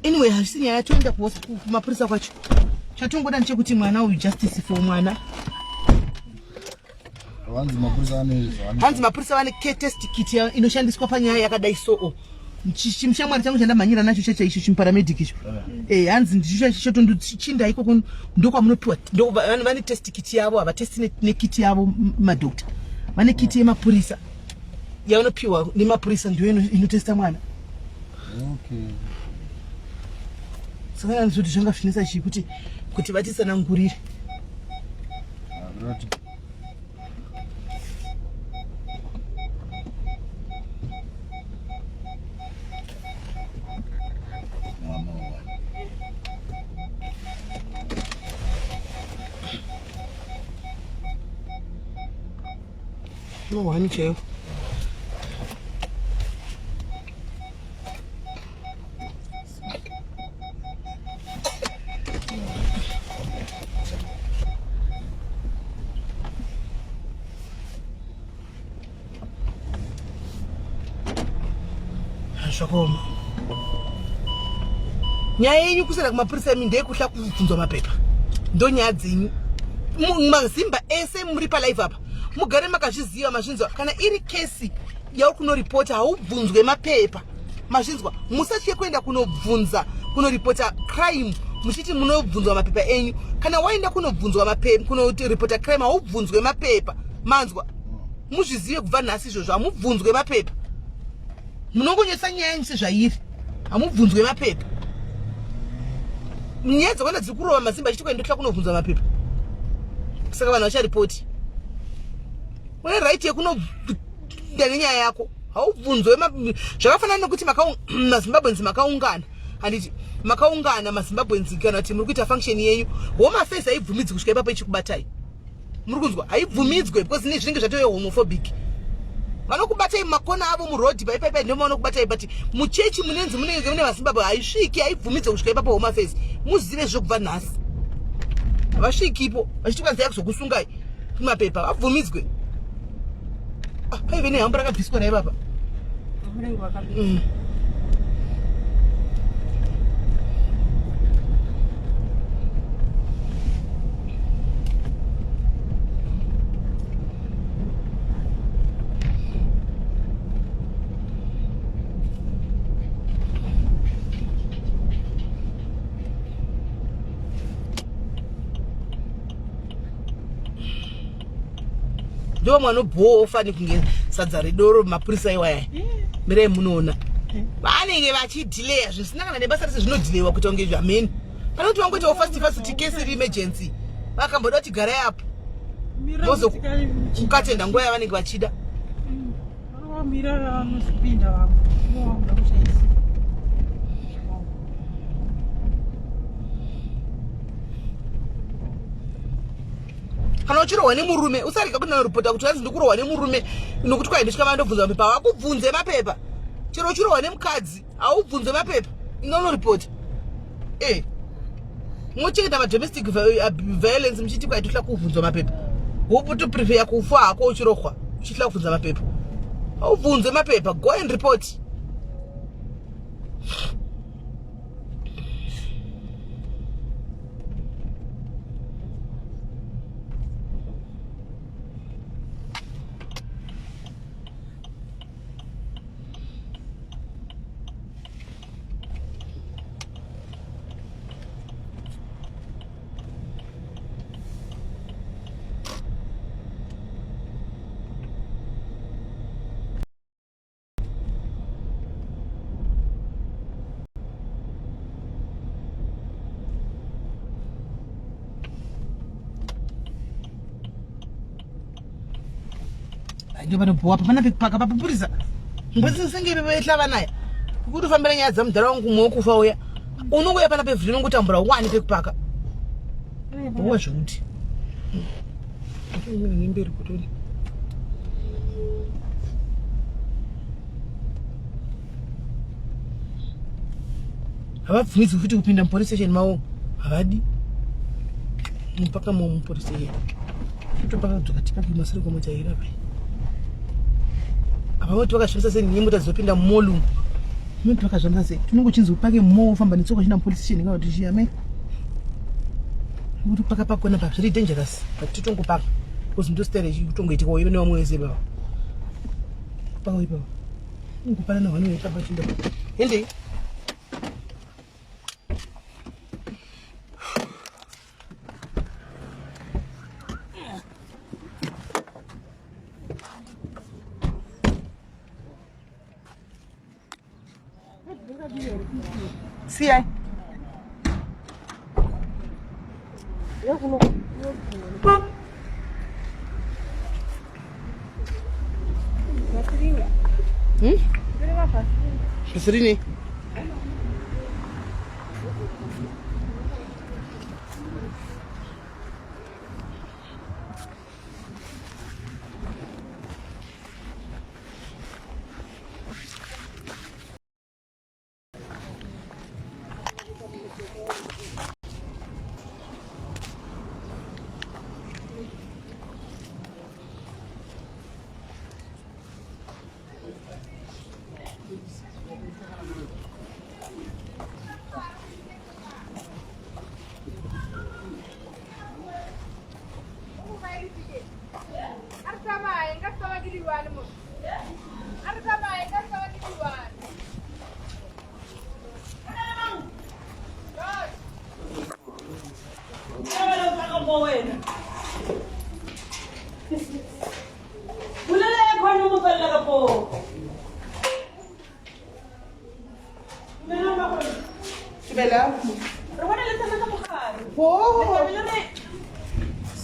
anyway hasini nyaya toenda kumapurisa kwacho chatongoda ndechekuti mwana uyu justice for mwana hanzi mapurisa vane test kit inoshandiswa panyaya yakadai so chimshamwari changu chandamhanyira nacho chaicho chimuparamedic icho hanzi ndicho ndochinda ikoko ndokwamunopiwa vane test kit yavo havatesti nekiti yavo madokta vane kiti yemapurisa yavanopiwa nemapurisa ndiyo inotesta mwana. Saka ndizvoti zvanga zvinetsa chii kuti vatisanangurire. No one chair. Shakoma. Nyaya yenyu kusera kumapurisa ndeyekuhla kubvunzwa mapepa. Ndonyaya dzenyu. Mazimba ese muri palive apa. Mugare makazviziva mazvinzwa kana iri kesi yauri kunoripota haubvunzwe mapepa. Mazvinzwa musatye kuenda kunobvunza kunoripota crime muchiti munobvunzwa mapepa enyu. Kana waenda kunobvunzwa mapepa kunoripota crime haubvunzwe mapepa. Manzwa muzvizive kubva nhasi izvozvo hamubvunzwe mapepa. Munongonyesa nyaya yenyu sezvairi hamubvunzwe mapepa. Nyaya dzakona dziri kurova mazimba achiti kuendotla kunobvunzwa mapepa. Saka vanhu vacharipoti. Une right yekunobvunza nenyaya yako haubvunzwe zvakafanana nokuti mazimbabwenzi makaungana handiti makaungana mazimbabwenzi kana kuti muri kuita function yenyu home affairs haibvumidzwi kusvika ipapo ichikubatai. Muri kunzwa haibvumidzwe because ne zvinenge zvatove homophobic. Vanokubatai makona avo muroad paipai ndio vanokubatai but muchechi munenzi munenge mune mazimbabwe haisviki haibvumidzwe kusvika ipapo home affairs. Muzive zvokubva nhasi. Havasvikipo vachiti kwanzai kuzokusungai kumapepa vabvumidzwe. Paive nehambo rakabviswa naye baba. Ndo mwana bofani kunge sadza redoro mapurisa iwaya. Mire munoona. Vanenge vachidelay zvisina kana nebasa rese zvinodelay kuti onge zvameni. Panoti wangoita fast case emergency. Vakamboda kuti garai apo. Mozo kukatenda nguva yavanenge vachida. Mira vanozvipinda vamwe. Vanoda kushaisa. Kana uchirohwa nemurume usarika kuti naripota kuti wanzi ndikurohwa nemurume nokuti kwaendeswa mandobvunza mapepa wakubvunze mapepa. Chero uchirohwa nemukadzi haubvunze mapepa inonoripota. Muchengeta madomestic violence muchiti kwaitotla kubvunzwa mapepa. Woputo prepare kufa hako uchirohwa uchitla kubvunza mapepa. Haubvunze mapepa, go and report. Ndio vanobhuwa pana pekupaka papupurisa ngwezi senge bebetla vanaya kuti ufambira nyaya dzamudhara wangu kumwe kufa uya unongoya pana pevhiri nongotambura wani pekupaka uwa zvokuti mberi kutori havabvumidzwi futi kupinda mupolice station mavo havadi mupaka mupolice station kutopaka dzokatipaki masere kwamojaira pai Avamoti vakashamisa sei nyimbo dzopinda molu. Mimi vakashamisa sei. Tinongochinzi upake mo ufamba netsoko china police station ngawa tishia me. Kuti paka pakona pa very dangerous. But titongopaka. uzimntositele kutongoitika ive newamweze baba pakoi baba ungupana navanoetapachinda ende siyai Fasirini.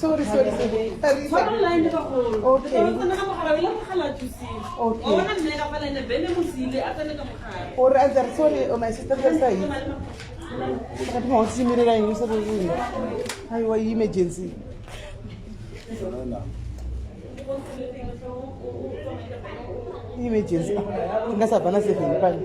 Sorry. Or other sorry, my sister side. I want to see me I was emergency. Emergency. That's a banana thing.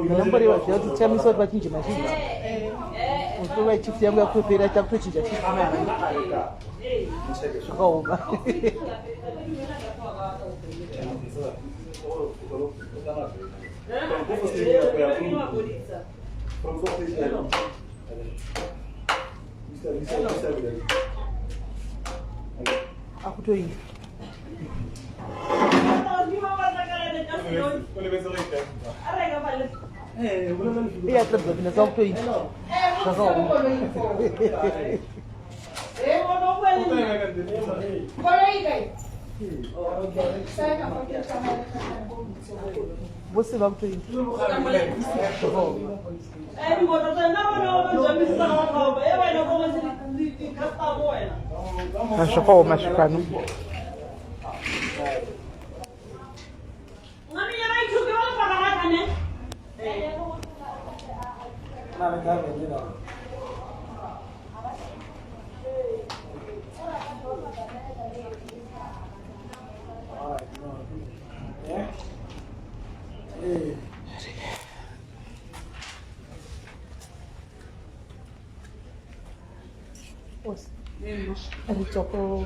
Nambari wa chama chama só vai tinha mais. O que vai te ter que operar tá com tinha. Rouba. Aku tu ini. Iya terus bina song tu ini. Você vai para isso? Acho que é o mexicano. Alichoko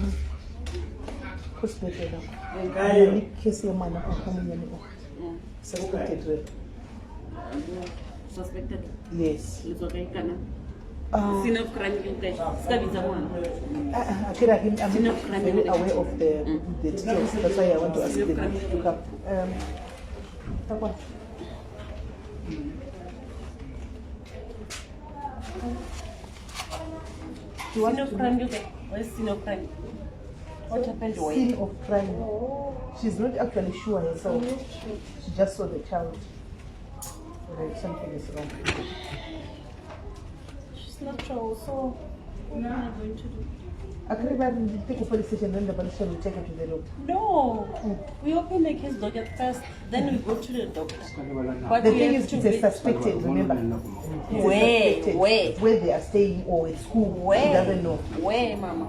hospital. Ni kesi ya mwana kwa mwenye ni. Suspected. Suspected? Yes. Lizokaikana? Scene of crime in Akira, I'm very aware of the details. That's why I want to ask them to come. Scene of crime, you say? What is scene of crime? What happened? Scene of crime. She's not actually sure herself. She just saw the child. Something is wrong. She's not sure, so what am I going to do? I can't even take a police station and the police will take her to the doctor. No. We open the case docket first, then we go to the doctor. But the thing is, it's a suspected, remember? Where they are staying or at school. She doesn't know. Where, Mama?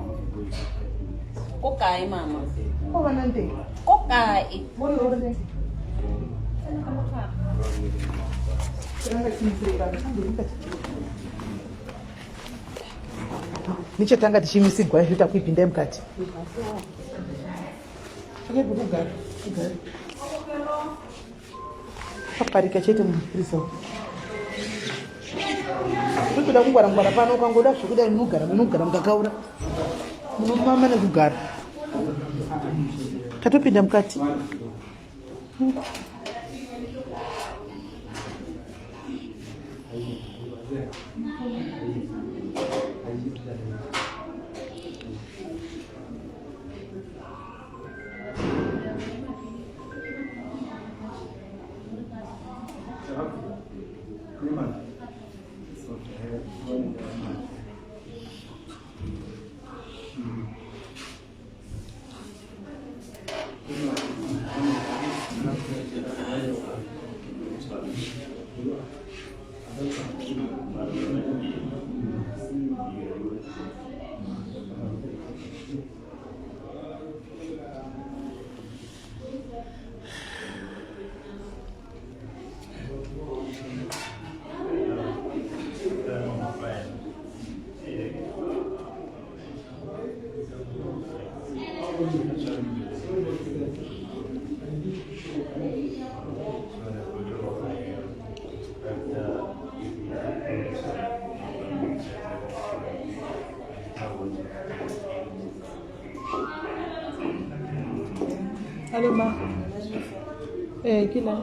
Okay, Mama. Oh, Vanante. Okay. What are you over there? Nichetanga tichimisigwa zvita kuipinda mukati. Kugara. Paparika chete mupirisa. Kuda kungwara pano ukangoda zvekuda munogara mukakaura. Munomama nekugara. Katopinda mukati. Allô, ma. Qui là?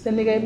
Senegal.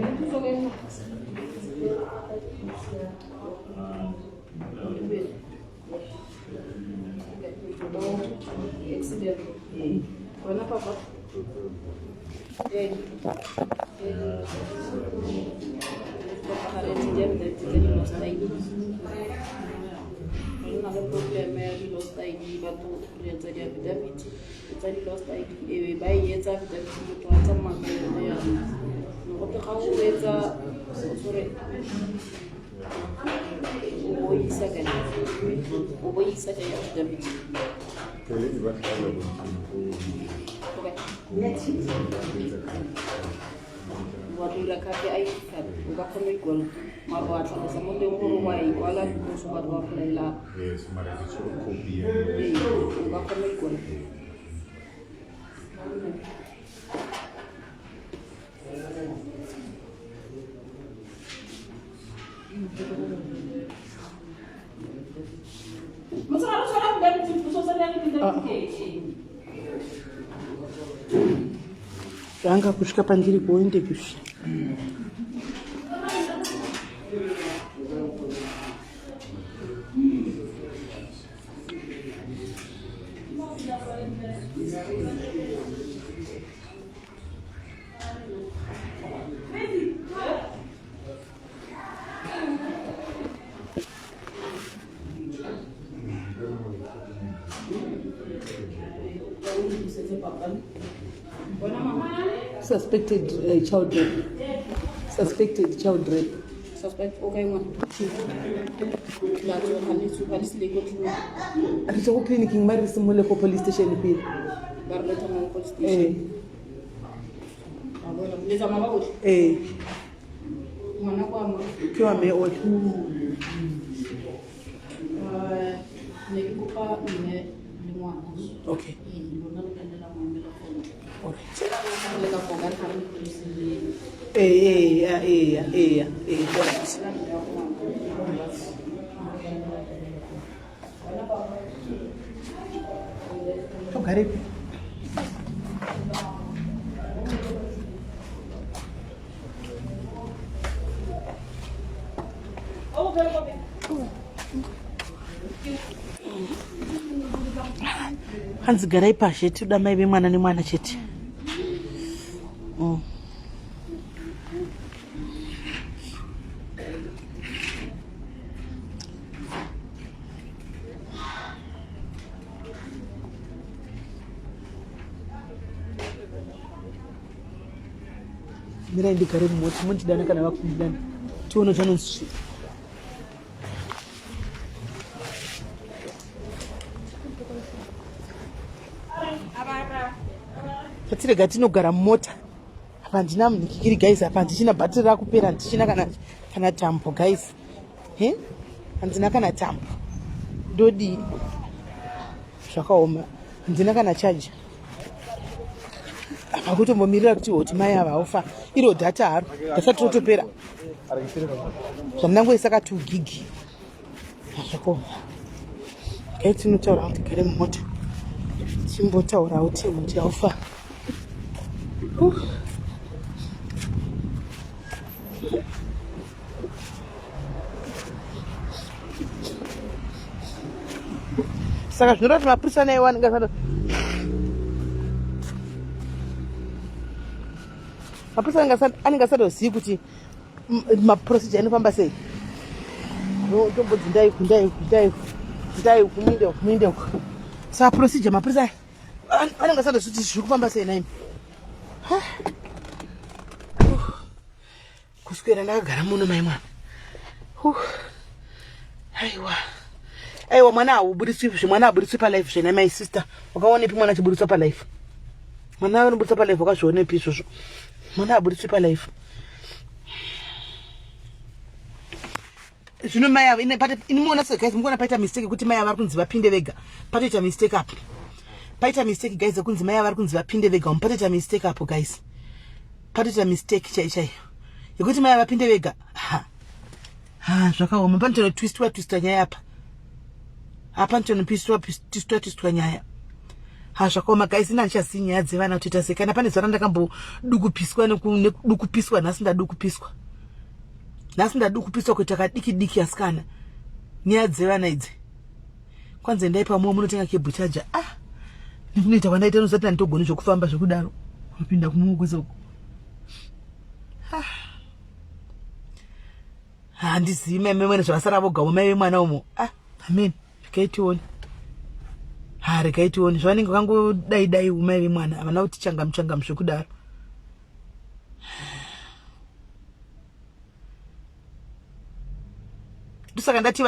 Anga kusvika pandiri kuende kusha. Suspected child rape. Suspected child rape. Suspect, okay, one. It's all clinic in Marisol police station. Police station. Okay. Hanzi garai pashi tuda mai be mwana ni mwana chete. Mira ndi kare moti mun tidana kana wakundana. Tuono tanon su. Patire gatinogara mota apa ndina munikiri guys apa ndichina bhatiri rakupera ndichina kana tambo guys handina kana tambo ndodi zvakaoma handina kana charge apa kutombomirira kuti hoti mai ava aufa iro data haro ndasati rotopera zvandinangoisa ka 2 gig zvakaoma kai tinotaura kuti gare mumota chimbotaura kuti hoti aufa. Saka zvinoti mapurisa naiwa mapurisa anenge asatozivi kuti maprocedure anofamba sei. Tombodzi ndai kuminde saka procedure mapurisa anenge asatozivi kuti zviri kufamba sei naimi. Kuswera ndakagara muno mai mwana. Aiwa mwana hauburiswi, mwana haburiswi palife zvena my sister. Wakaonepi mwana chiburiswa palife? Mwana anoburiswa palife wakazvionepi izvozvo? Mwana haburiswi palife. Zvino mai ava inimona se guys mukona paita mistake kuti mai ava vari kunzi vapinde vega. Patoita mistake apo. Paita mistake guys kunzi mai ava vari kunzi vapinde vega. Patoita mistake apo guys. Patoita mistake chai. Yekuti mai ava vapinde vega. Zvakaoma panotono twistwa nyaya apa. Apa ntono twistwa nyaya. Zvakaoma guys ina ndichazivi nyaya dzevana kutoita sei kana pane zara ndakambodukupiswa nekudukupiswa nhasi ndadukupiswa. Nhasi ndadukupiswa kuita kadiki asikana. Nyaya dzevana idzi. Kwanza ndaipa mumwe munotenga cable charger. Ndinoita kwandaita nozati nditogoni zvokufamba zvokudaro. Kupinda kumukweza uko. Handizivi mai mwene zvavasara vogawo mai vemwana umo. Amen. Rekaitioni. Rekaitioni. Zvavanenge vakangodai umai vemwana. Havana kuti changamu zvokudaro.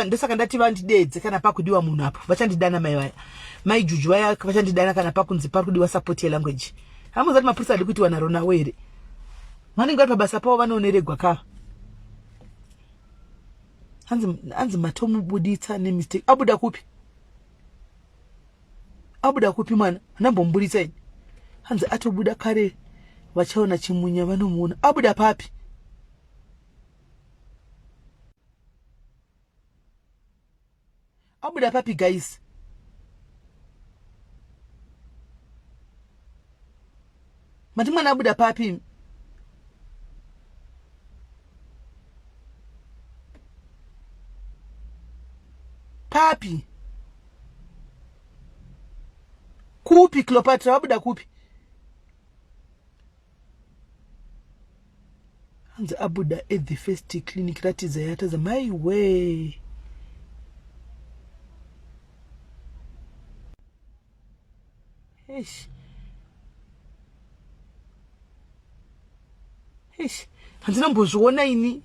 Ndosaka ndati vandidedze kana pakudiwa munhu apo. Vachandidana mai vaya. Mai juju vaya vachandidana kana pakunzi pakudiwa support yelanguage. Hamuzati mapurisa adi kuti wanaro nawo here. Vanenge vari pabasa pavo vanooneregwa ka. Hanzi matomubuditsa nemistake. Abuda kupi? Abuda kupi mwana? Anambomubuditsa ini. Hanzi atobuda kare vachaona chimunya vanomuona. Abuda papi? Abuda papi guys? Mati mwana abuda papi? Papi kupi Cleopatra wabuda kupi? Hanzi abuda at the first clinic ratiza yataza my way. Hanzi nambozviona ini.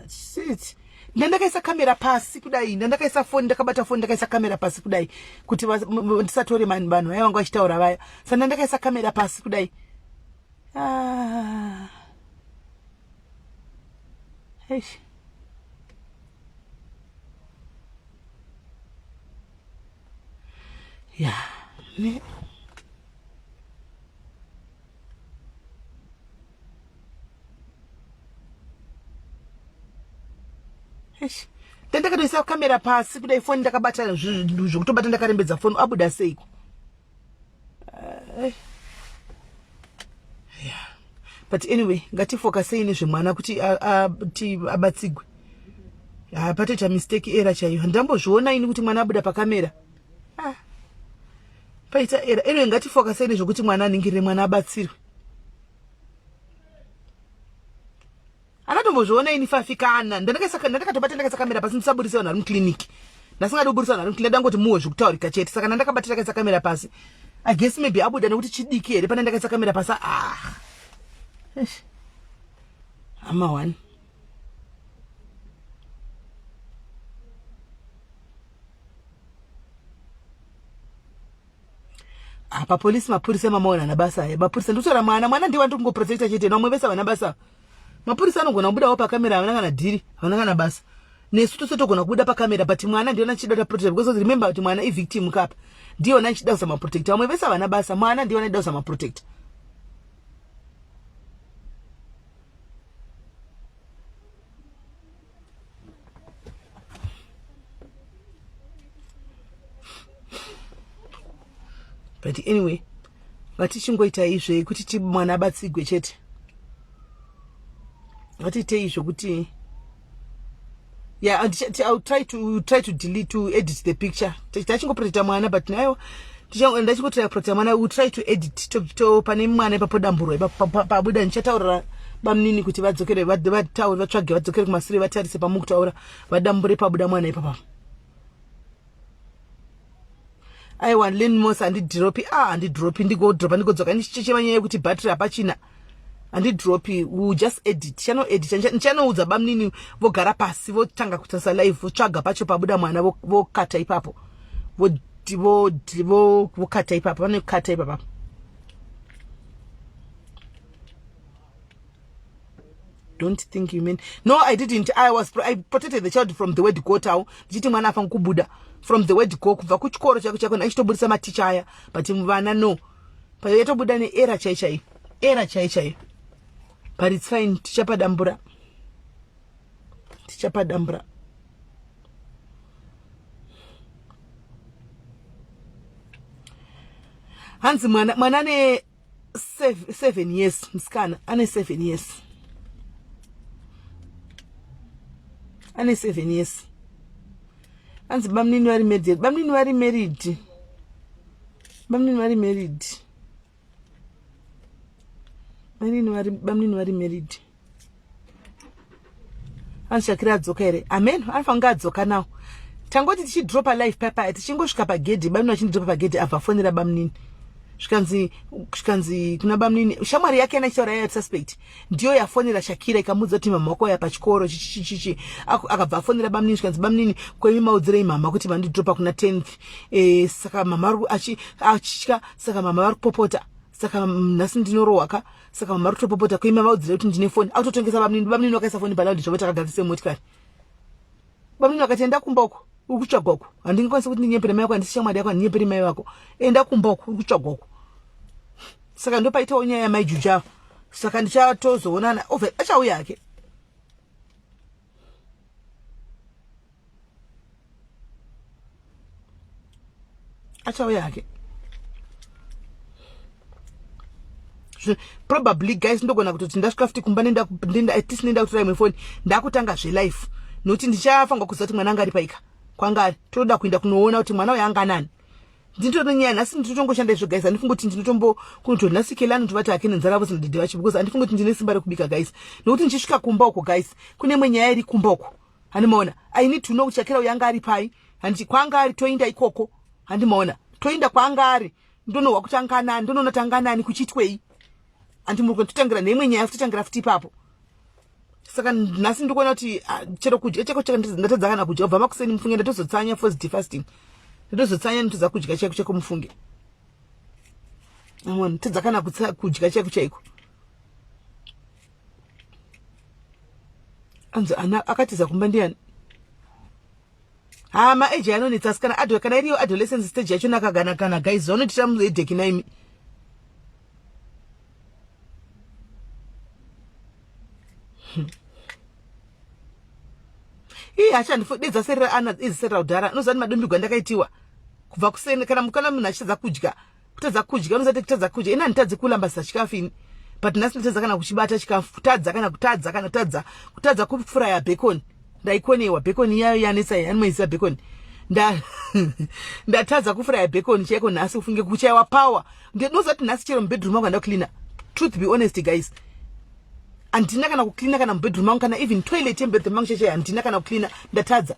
Shit. Ndandakaisa kamera pasi kudai, ndandakaisa phone, ndakabata phone ndakaisa kamera pasi kudai kuti ndisatore vanhu vaya vanga vachitaura vaya. Saka ndandakaisa kamera pasi kudai. Yeah. Ndakatoisa kamera pasi kudai foni ndakabata zvokutobata ndakarembedza foni abuda seiko. Yeah. But anyway, ngatifokasei nezvemwana kuti abatsigwe. Patoita mistake era chaiyo. Ndambozviona ini kuti mwana abuda pakamera. Paita era. Anyway, ngatifokasei nezvokuti mwana aningirire mwana abatsirwe. Anatombozviona ini fafikana. Ndakatobata ndakaisa kamera pasi ndisaburisa vanhu vari mukliniki. Ndasingadi kuburisa vanhu vari mukliniki ndangoti muwe zvekutaurika chete. Saka ndakabata ndakaisa kamera pasi. I guess maybe abuda nekuti chidiki here pana ndakaisa kamera pasi. Ama one. Apa polisi mapurisa mamaona nabasa aya. Mapurisa ndotora mwana ndiwa ndikungoprotecta chete nomwe vesa vana basa. Mapurisa anogona kubudawo pakamera havana kana dhiri, havana kana basa. Nesu tose togona kubuda pakamera but mwana ndiona achida protect because remember kuti mwana ivictim kapa. Ndiona achida usama protect. Vamwe vesa vana basa, mwana ndiona achida usama protect. But anyway, ngatichingoita izve kuti mwana abatsigwe chete. Ngatiite izvo kuti I'll try to delete, to edit the picture. Tachingoprotecta mwana but nayo ndachingotry protecta mwana, we'll try to edit to pane mwana papodamburwa pabuda ndichataurira bamnini kuti vadzokere vataure vatsvage vadzokere kumashure vatarise pamukutaura vadambure pabuda mwana ipapa. I want learn more andidropi ndigodzoka ndichichema nyaya yekuti battery apachina andidropi. We just edit ndichanoudza bamnini vogara pasi votanga kutasa live votsvaga pacho pabuda mwana vokata ipapo vokata ipapo vanokata ipapo. Don't think you mean. No, I didn't. I protected the child from the word go tau. Ndichiti mwana afa kubuda from the word go kubva kuchikoro chako ndichitobudisa maticha aya but mvana no. Payetobuda ne era chaichai. But it's fine. Tichapadambura. Hansi mwana ne 7 years mskana ane 7 years. Ane 7 years. Hansi bamnini wari married. Bamnini wari married. Anshakira adzoka here. Amen. Anfanga adzoka now. Tangoti tichidropa life paper tichingosvika pagedhi bamnini vachindropa pagedhi abva fonera bamnini. Zvikanzi kuna bamnini shamwari yake anaitaura yaya suspect ndiyo yafonera Shakira ikamudza kuti mama wako yapachikoro chichichichi akabva afonera bamnini. Zvikanzi bamnini kwemi maudzirei mama kuti vandidropa kuna 10th. Saka mama achitya, saka mama vari kupopota. Saka nhasi ndinorohwaka, saka mama vari kutopopota kwemi maudzirei kuti ndine foni. Autotengesa bamnini wakaisa foni palaudi zvotakagadzise motikari. Bamnini wakati enda kumba uko ukutsvaga uko. Handingakwanisi kuti ndinyepere mai wako, handisi shamwari yako, handinyeperi mai wako. Enda kumba uko ukutsvaga uko. Saka ndopaitawo nyaya yamaijuja. Saka ndichatozoonana over achauya yake. Probably guys ndogona kutoti ndasvika futi kumba nenda kutora imwe foni ndakutanga life. Noti ndichafanga kuziva kuti mwana anga ari paika. Kwangari toda kuenda kunoona kuti mwana uyu anganani. Ndinotonyanya nhasi ndinotongoshanda izvo guys. Handifungi kuti ndinotombo kunotonhasikela anoti vati hake nenzara vosi ndidhi vachi because handifungi kuti ndine simba rekubika guys. Nokuti ndichisvika kumba uko guys kune imwe nyaya iri kumba uko. Handimaona. I need to know kuti Shakira uyu anga ari pai. Handiti kwanga ari toinda ikoko. Handimaona. Toinda kwanga ari ndonohwa kuti anganani, ndonoona kuti anganani kuchitwei. Andimuri kutangira neimwe nyaya futi futi ipapo. Saka nhasi ndikuona kuti chero kudya chako ndatadza kana kudya ubva makuseni mufunge ndatozotsanya first fasting. Ndatozotsanya ndotodza kudya chako mufunge. Amon tadza kana kudya chako chaiko. Anza ana akatiza kumba ndiani. ma age anonetsa sikana ado kana iriyo adolescence stage yacho nakagana kana guys vanoti tamuzoidheki naimi achandifodedza serera ana izi serera udhara unozati madumbigwa ndakaitiwa kubva kuseni kana munhu achitadza kudya kutadza kudya unozati kutadza kudya ina handitadzi kulambasa chikafu ini but nhasi ndotadza kana kuchibata chikafu kutadza kufuraya bacon ndaikonewa bacon yayo yanetsa yanomaisa bacon ndatadza kufuraya bacon chaiko nhasi ufunge kuchaiwa power ndinozati nhasi chero mubedroom mangu andakucleana truth be honest guys handina kana kucleana kana mubedroom mangu kana even toilet yemubedroom mangu chechai handina kana kucleana ndatadza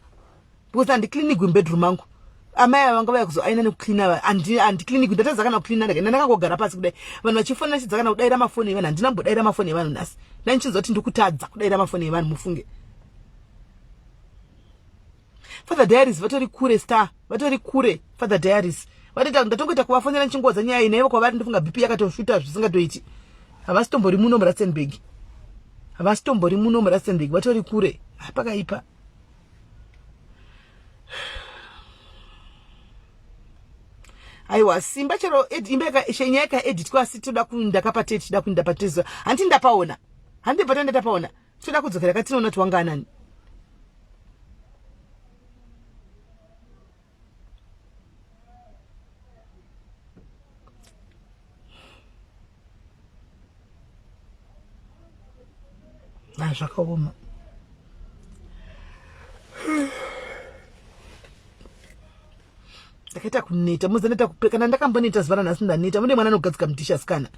because handicleanigwi mubedroom mangu amai vanga vaya kuzoaina nekucleana handicleanigwi ndatadza kana kucleana ndakangogara pasi kudai vanhu vachifonachidza kana kudaira mafoni evanhu handina mbodaira mafoni evanhu nhasi ndanichinzoti ndikutadza kudaira mafoni evanhu mufunge Father Diaries vatori kure star vatori kure Father Diaries vatita ndatongoita kuvafonera nichingodza nyaya iyi naivo kwavari ndofunga bp yakatoshuta zvisingatoiti havasitombori muno muRustenburg havasitombori muno muRustenburg vatori kure pakaipa aiwa simba chero imba shenya yakaedit kwasi toda kundakapateti toda kundapatizwa handi ndapaona handi patanda tapaona toda kudzokera katinoona tiwanga anani zvakaoma ndakaita kuneta muzaneta kana ndakamboneta zuva ranhasi ndaneta mune mwana anogadzika mutisha sikana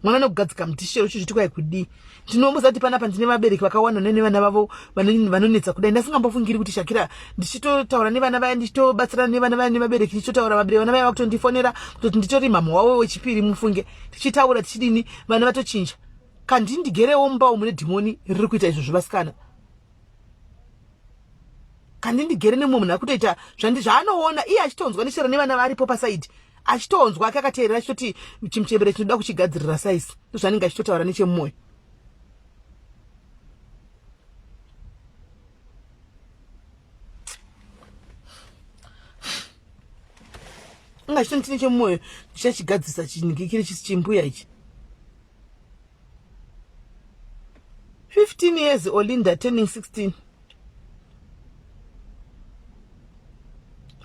mwana anogadzika mutisha chero chichiti kwai kudii ndinomuzati panapa ndine vabereki vakawanda nevana vavo vanonetsa kudai ndasingambofungiri kuti Shakira ndichitotaura nevana vaya ndichitobatsirana nevana vaya nevabereki ndichitotaura vana vaya vakutondifonera kutoti nditori mama wavo wechipiri mufunge tichitaura tichidini vana vatochinja kandi ndigerewo mumba mune dhimoni riri kuita izvo zvevasikana kandi ndigere nemumwe munhu akutoita zvaanoona iye achitonzwa neshera nevana varipo pasaidi achitonzwa akakateerera achitoti chimuchembere chinoda kuchigadzirira saisi ndozvanenge achitotaura nechemumwoyo inga achitoti nechemumwoyo chichachigadzisa chiningikiri chisi chimbuya ichi 15 years Olinda turning 16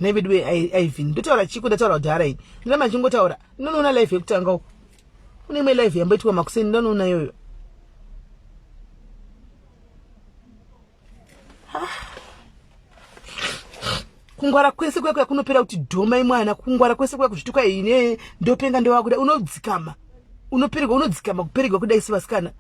veduwee Ivan ndotaura chiko ndataura kudhara ini ndina machingotaura ndinoona live yekutanga uko kune imwe live yamboitwa makuseni ndinoona yoyo kungwara kwese kwekwe kunopera kuti dhoma imwana kungwara kwese kwekwe kuzvituka ine ndopenga ndowakuda unodzikama unodzikama kuperigwa kudai sevasikana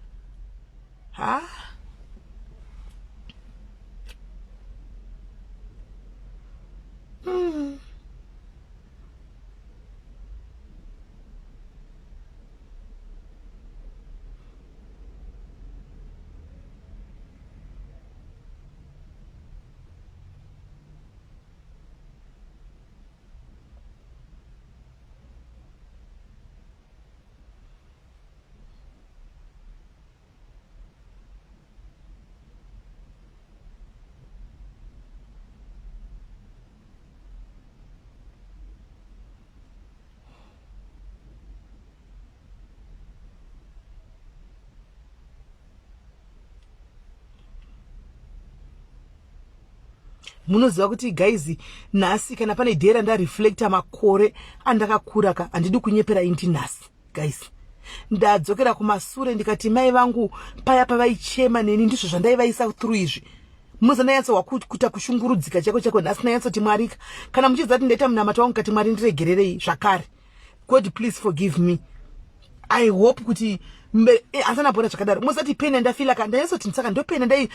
munoziva kuti guys nhasi kana pane dhera ndareflecta makore andakakura ka handidi kunyepera indi nhasi guys ndadzokera kumasure ndikati mai vangu paya pavaichema neni ndizvo zvandaivaisa through izvi muzandayatswa kuita kushungurudzika chako nhasi nayatsoti Mwari kana muchidza kuti ndaita munamato wangu kati Mwari ndiregererei zvakare God please forgive me I hope kuti asana bona zvakadaro musati pena ndafila ka ndayatsoti saka ndopena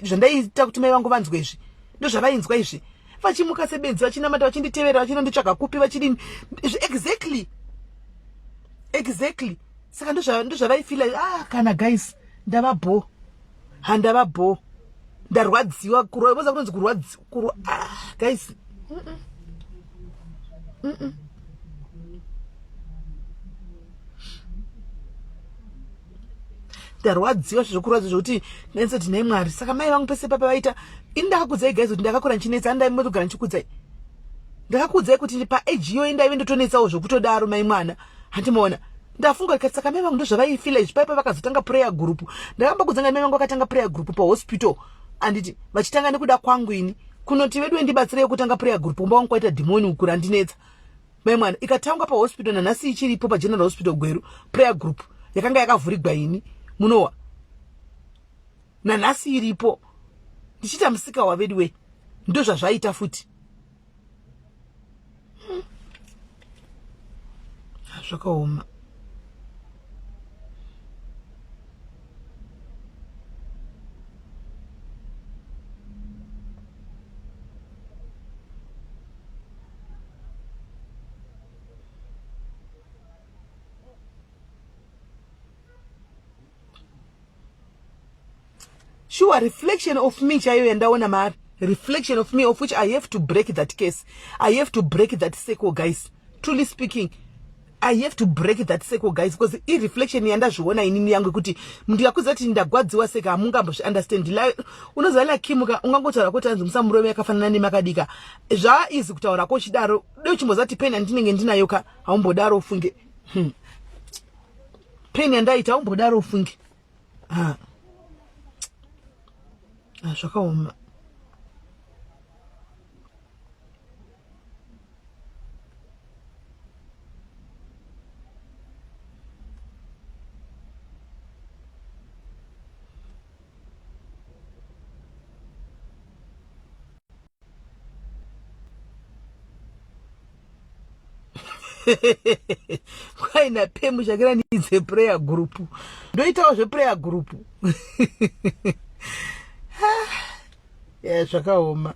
zvandaita kuti mai vangu vanzwe izvi ndozvavainzwa izvi vachimuka sebenzi vachinamata vachinditevera vachinonditsvaga kupi vachidini exactly saka ndozvavaifila kana guys ndavabho handavabho ndarwadziwa voza kunonzi kurwadziwa guys ndarwadziwa zvokurwadza zvokuti nenze ndine Mwari. Saka mai vangu pese papa vaita ini ndakakudzai guys kuti ndakakura nchinetsa ndaimotogara nchikudzai. Ndakakudzai kuti pa age iyo indaive ndotonetsawo zvokutodaro mai mwana. Handimaona. Ndafunga kuti saka mai vangu ndozvavaifila izvi paipa vakazotanga prayer group. Ndakambokudzanga mai vangu vakatanga prayer group pa hospital. Anditi vachitanga nekuda kwangu ini. Kunoti veduwee ndibatsirei kutanga prayer group umba wangu kwaita dhimoni ukura ndinetsa. Mai mwana ikatangwa pa hospital nanhasi ichiripo pa General Hospital Gweru prayer group yakanga yakavhurigwa ini. Munowa. Nanhasi iripo. Ndichita musika wa veduwee. Ndozvazvaita futi. Zvakaoma. Sure, reflection of me chayo yandaona mari. Reflection of me of which I have to break that case. I have to break that cycle, guys. Truly speaking, I have to break that cycle, guys, because I reflection yandazviona inini yangu kuti ndikakuza kuti ndagwadziwa seka hamungambozvi understand. Unozala kimuka ungangotaura kuti anzi musamurume yakafanana nemakadika. Zvaizi kutaura kochidaro. Deo chimbozati peni andinenge ndinayo ka haumbodaro ufunge. Peni andaita haumbodaro ufunge. Zvakaoma. Kwaina pemu shakira nidze prayer group. Ndoitawo zve prayer group. Zvakaoma.